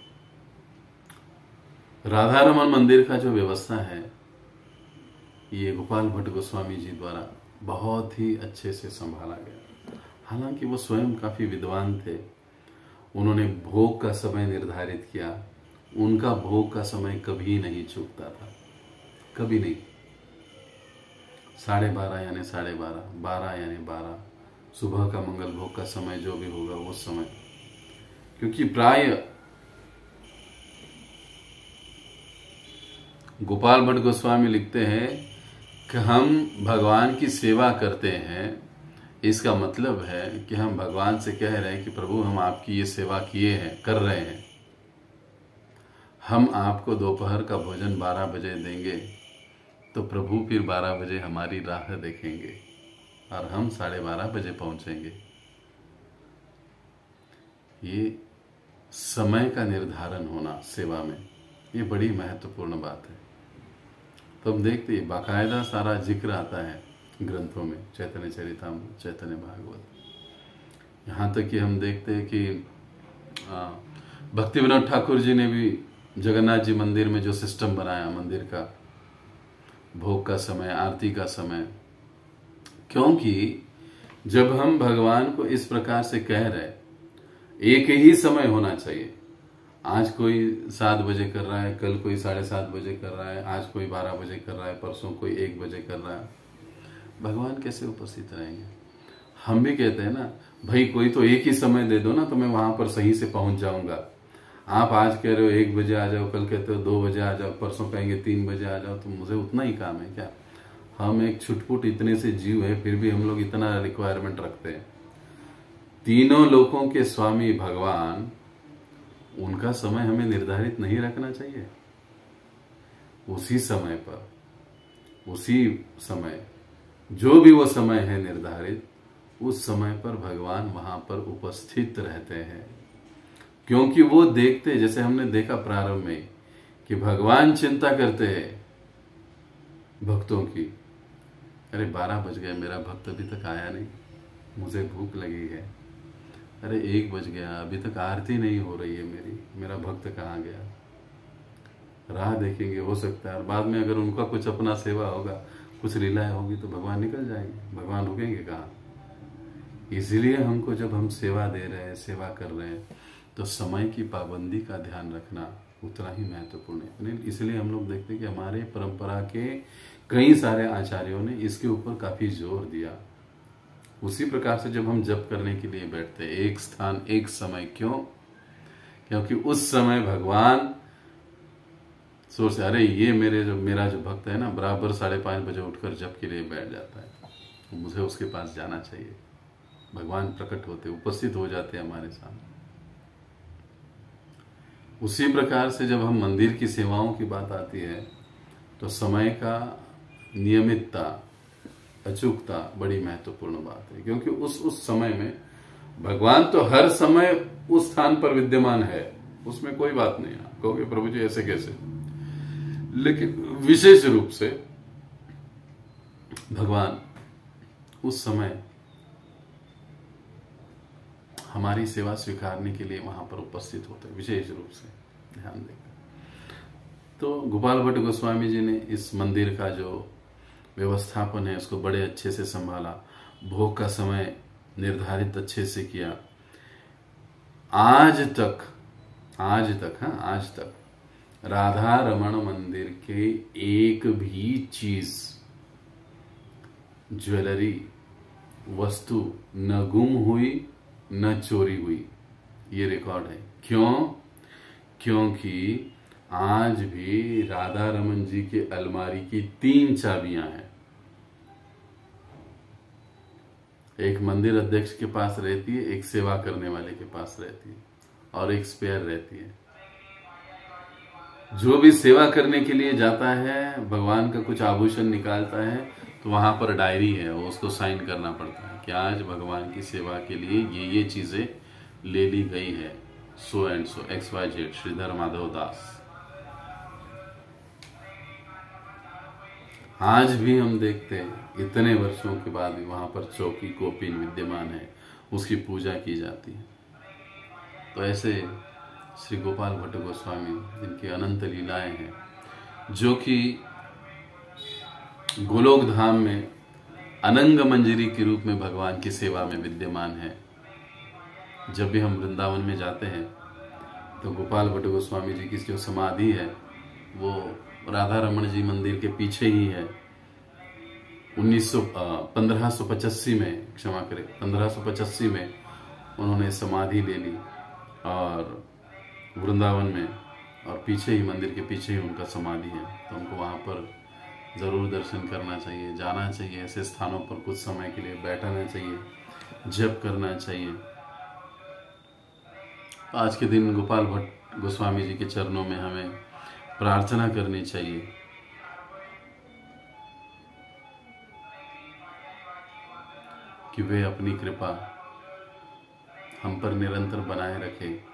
S1: राधा रमन मंदिर का जो व्यवस्था है, ये गोपाल भट्ट गोस्वामी जी द्वारा बहुत ही अच्छे से संभाला गया। हालांकि वो स्वयं काफी विद्वान थे, उन्होंने भोग का समय निर्धारित किया। उनका भोग का समय कभी नहीं चूकता था, कभी नहीं। 12:30 यानी 12:30, 12 यानी 12, सुबह का मंगल भोग का समय जो भी होगा उस समय। क्योंकि प्राय गोपाल भट्ट गोस्वामी लिखते हैं कि हम भगवान की सेवा करते हैं, इसका मतलब है कि हम भगवान से कह रहे हैं कि प्रभु हम आपकी ये सेवा किए हैं, कर रहे हैं। हम आपको दोपहर का भोजन 12 बजे देंगे तो प्रभु फिर 12 बजे हमारी राह देखेंगे और हम 12:30 बजे पहुंचेंगे। ये समय का निर्धारण होना सेवा में, ये बड़ी महत्वपूर्ण बात है। तो हम देखते हैं बाकायदा सारा जिक्र आता है ग्रंथों में, चैतन्य चरितामृत, चैतन्य भागवत। यहाँ तक कि हम देखते हैं कि भक्ति विनोद ठाकुर जी ने भी जगन्नाथ जी मंदिर में जो सिस्टम बनाया, मंदिर का भोग का समय, आरती का समय, क्योंकि जब हम भगवान को इस प्रकार से कह रहे, एक ही समय होना चाहिए। आज कोई 7 बजे कर रहा है, कल कोई 7:30 बजे कर रहा है, आज कोई 12 बजे कर रहा है, परसों कोई 1 बजे कर रहा है। भगवान कैसे उपस्थित रहेंगे? हम भी कहते हैं ना, भाई कोई तो एक ही समय दे दो ना, तो मैं वहां पर सही से पहुंच जाऊंगा। आप आज कह रहे हो 1 बजे आ जाओ, कल कहते हो 2 बजे आ जाओ, परसों कहेंगे 3 बजे आ जाओ, तो मुझे उतना ही काम है क्या? हम एक छुटपुट इतने से जीव है, फिर भी हम लोग इतना रिक्वायरमेंट रखते हैं। तीनों लोकों के स्वामी भगवान, उनका समय हमें निर्धारित नहीं रखना चाहिए। उसी समय पर, उसी समय, जो भी वो समय है निर्धारित, उस समय पर भगवान वहां पर उपस्थित रहते हैं। क्योंकि वो देखते, जैसे हमने देखा प्रारंभ में कि भगवान चिंता करते हैं भक्तों की। अरे 12 बज गए, मेरा भक्त अभी तक आया नहीं, मुझे भूख लगी है। अरे 1 बज गया, अभी तक आरती नहीं हो रही है मेरा भक्त कहाँ गया। राह देखेंगे, हो सकता है और बाद में अगर उनका कुछ अपना सेवा होगा, कुछ लीलाएं होगी तो भगवान निकल जाएंगे, भगवान रुकेंगे कहाँ। इसलिए हमको जब हम सेवा दे रहे हैं, सेवा कर रहे हैं, तो समय की पाबंदी का ध्यान रखना उतना ही महत्वपूर्ण है। इसलिए हम लोग देखते हैं कि हमारे परंपरा के कई सारे आचार्यों ने इसके ऊपर काफी जोर दिया। उसी प्रकार से जब हम जप करने के लिए बैठते हैं, एक स्थान एक समय, क्यों? क्योंकि उस समय भगवान सोच से, अरे ये मेरा जो भक्त है ना, बराबर 5:30 बजे उठकर जप के लिए बैठ जाता है, मुझे उसके पास जाना चाहिए। भगवान प्रकट होते, उपस्थित हो जाते हैं हमारे सामने। उसी प्रकार से जब हम मंदिर की सेवाओं की बात आती है, तो समय का नियमितता, अचूकता बड़ी महत्वपूर्ण बात है। क्योंकि उस समय में भगवान तो हर समय उस स्थान पर विद्यमान है, उसमें कोई बात नहीं। आप कहोगे प्रभु जी ऐसे कैसे, लेकिन विशेष रूप से भगवान उस समय हमारी सेवा स्वीकारने के लिए वहां पर उपस्थित होते हैं, विशेष रूप से ध्यान देकर। तो गोपाल भट्ट गोस्वामी जी ने इस मंदिर का जो व्यवस्थापन है उसको बड़े अच्छे से संभाला, भोग का समय निर्धारित अच्छे से किया। आज तक राधा रमण मंदिर के एक भी चीज, ज्वेलरी, वस्तु न गुम हुई न चोरी हुई, ये रिकॉर्ड है। क्यों? क्योंकि आज भी राधा रमन जी के अलमारी की 3 चाबियां हैं। एक मंदिर अध्यक्ष के पास रहती है, एक सेवा करने वाले के पास रहती है, और एक स्पेयर रहती है। जो भी सेवा करने के लिए जाता है, भगवान का कुछ आभूषण निकालता है, तो वहां पर डायरी है, वो उसको साइन करना पड़ता है कि आज भगवान की सेवा के लिए ये चीजें ले ली गई है, so and so XYZ Shridhar Madhav Das. आज भी हम देखते हैं इतने वर्षों के बाद भी वहां पर चौकी कोपिन विद्यमान है, उसकी पूजा की जाती है। तो ऐसे श्री गोपाल भट्ट गोस्वामी, जिनकी अनंत लीलाएं हैं, जो कि गोलोक धाम में अनंग मंजरी के रूप में भगवान की सेवा में विद्यमान है। जब भी हम वृंदावन में जाते हैं तो गोपाल भट्ट गोस्वामी जी की जो समाधि है वो राधा रमण जी मंदिर के पीछे ही है। 1585 में, क्षमा करें, 1585 में उन्होंने समाधि ले ली और वृंदावन में, और पीछे ही, मंदिर के पीछे ही उनका समाधि है। तो हमको वहाँ पर ज़रूर दर्शन करना चाहिए, जाना चाहिए। ऐसे स्थानों पर कुछ समय के लिए बैठना चाहिए, जप करना चाहिए। आज के दिन गोपाल भट्ट गोस्वामी जी के चरणों में हमें प्रार्थना करनी चाहिए कि वे अपनी कृपा हम पर निरंतर बनाए रखें,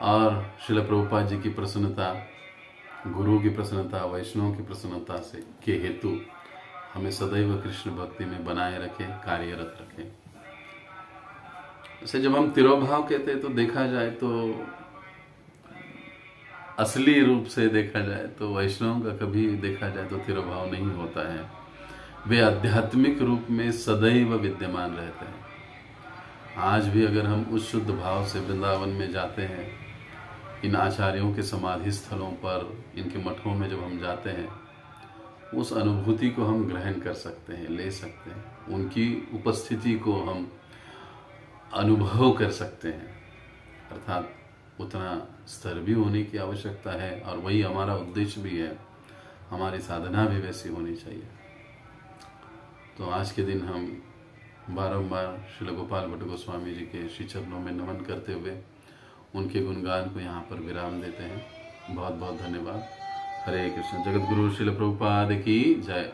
S1: और श्रील प्रभुपाद जी की प्रसन्नता, गुरु की प्रसन्नता, वैष्णव की प्रसन्नता से के हेतु हमें सदैव कृष्ण भक्ति में बनाए रखें, कार्यरत रखें। ऐसे जब हम तिरोभाव कहते हैं तो देखा जाए तो असली रूप से देखा जाए तो वैष्णव का कभी देखा जाए तो तिरोभाव नहीं होता है। वे आध्यात्मिक रूप में सदैव विद्यमान रहते हैं। आज भी अगर हम उस शुद्ध भाव से वृंदावन में जाते हैं, इन आचार्यों के समाधि स्थलों पर, इनके मठों में जब हम जाते हैं, उस अनुभूति को हम ग्रहण कर सकते हैं, ले सकते हैं। उनकी उपस्थिति को हम अनुभव कर सकते हैं। अर्थात उतना स्तर भी होने की आवश्यकता है, और वही हमारा उद्देश्य भी है। हमारी साधना भी वैसी होनी चाहिए। तो आज के दिन हम बारंबार श्रील गोपाल भट्ट गोस्वामी जी के श्री चरणों में नमन करते हुए उनके गुणगान को यहाँ पर विराम देते हैं। बहुत बहुत धन्यवाद। हरे कृष्ण। जगत गुरु श्रील प्रभुपाद की जय।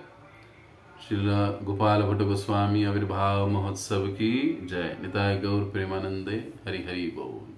S1: श्रील गोपाल भट्ट गोस्वामी आविर्भाव महोत्सव की जय। निताय गौर प्रेमानंदे। हरि हरि बोल।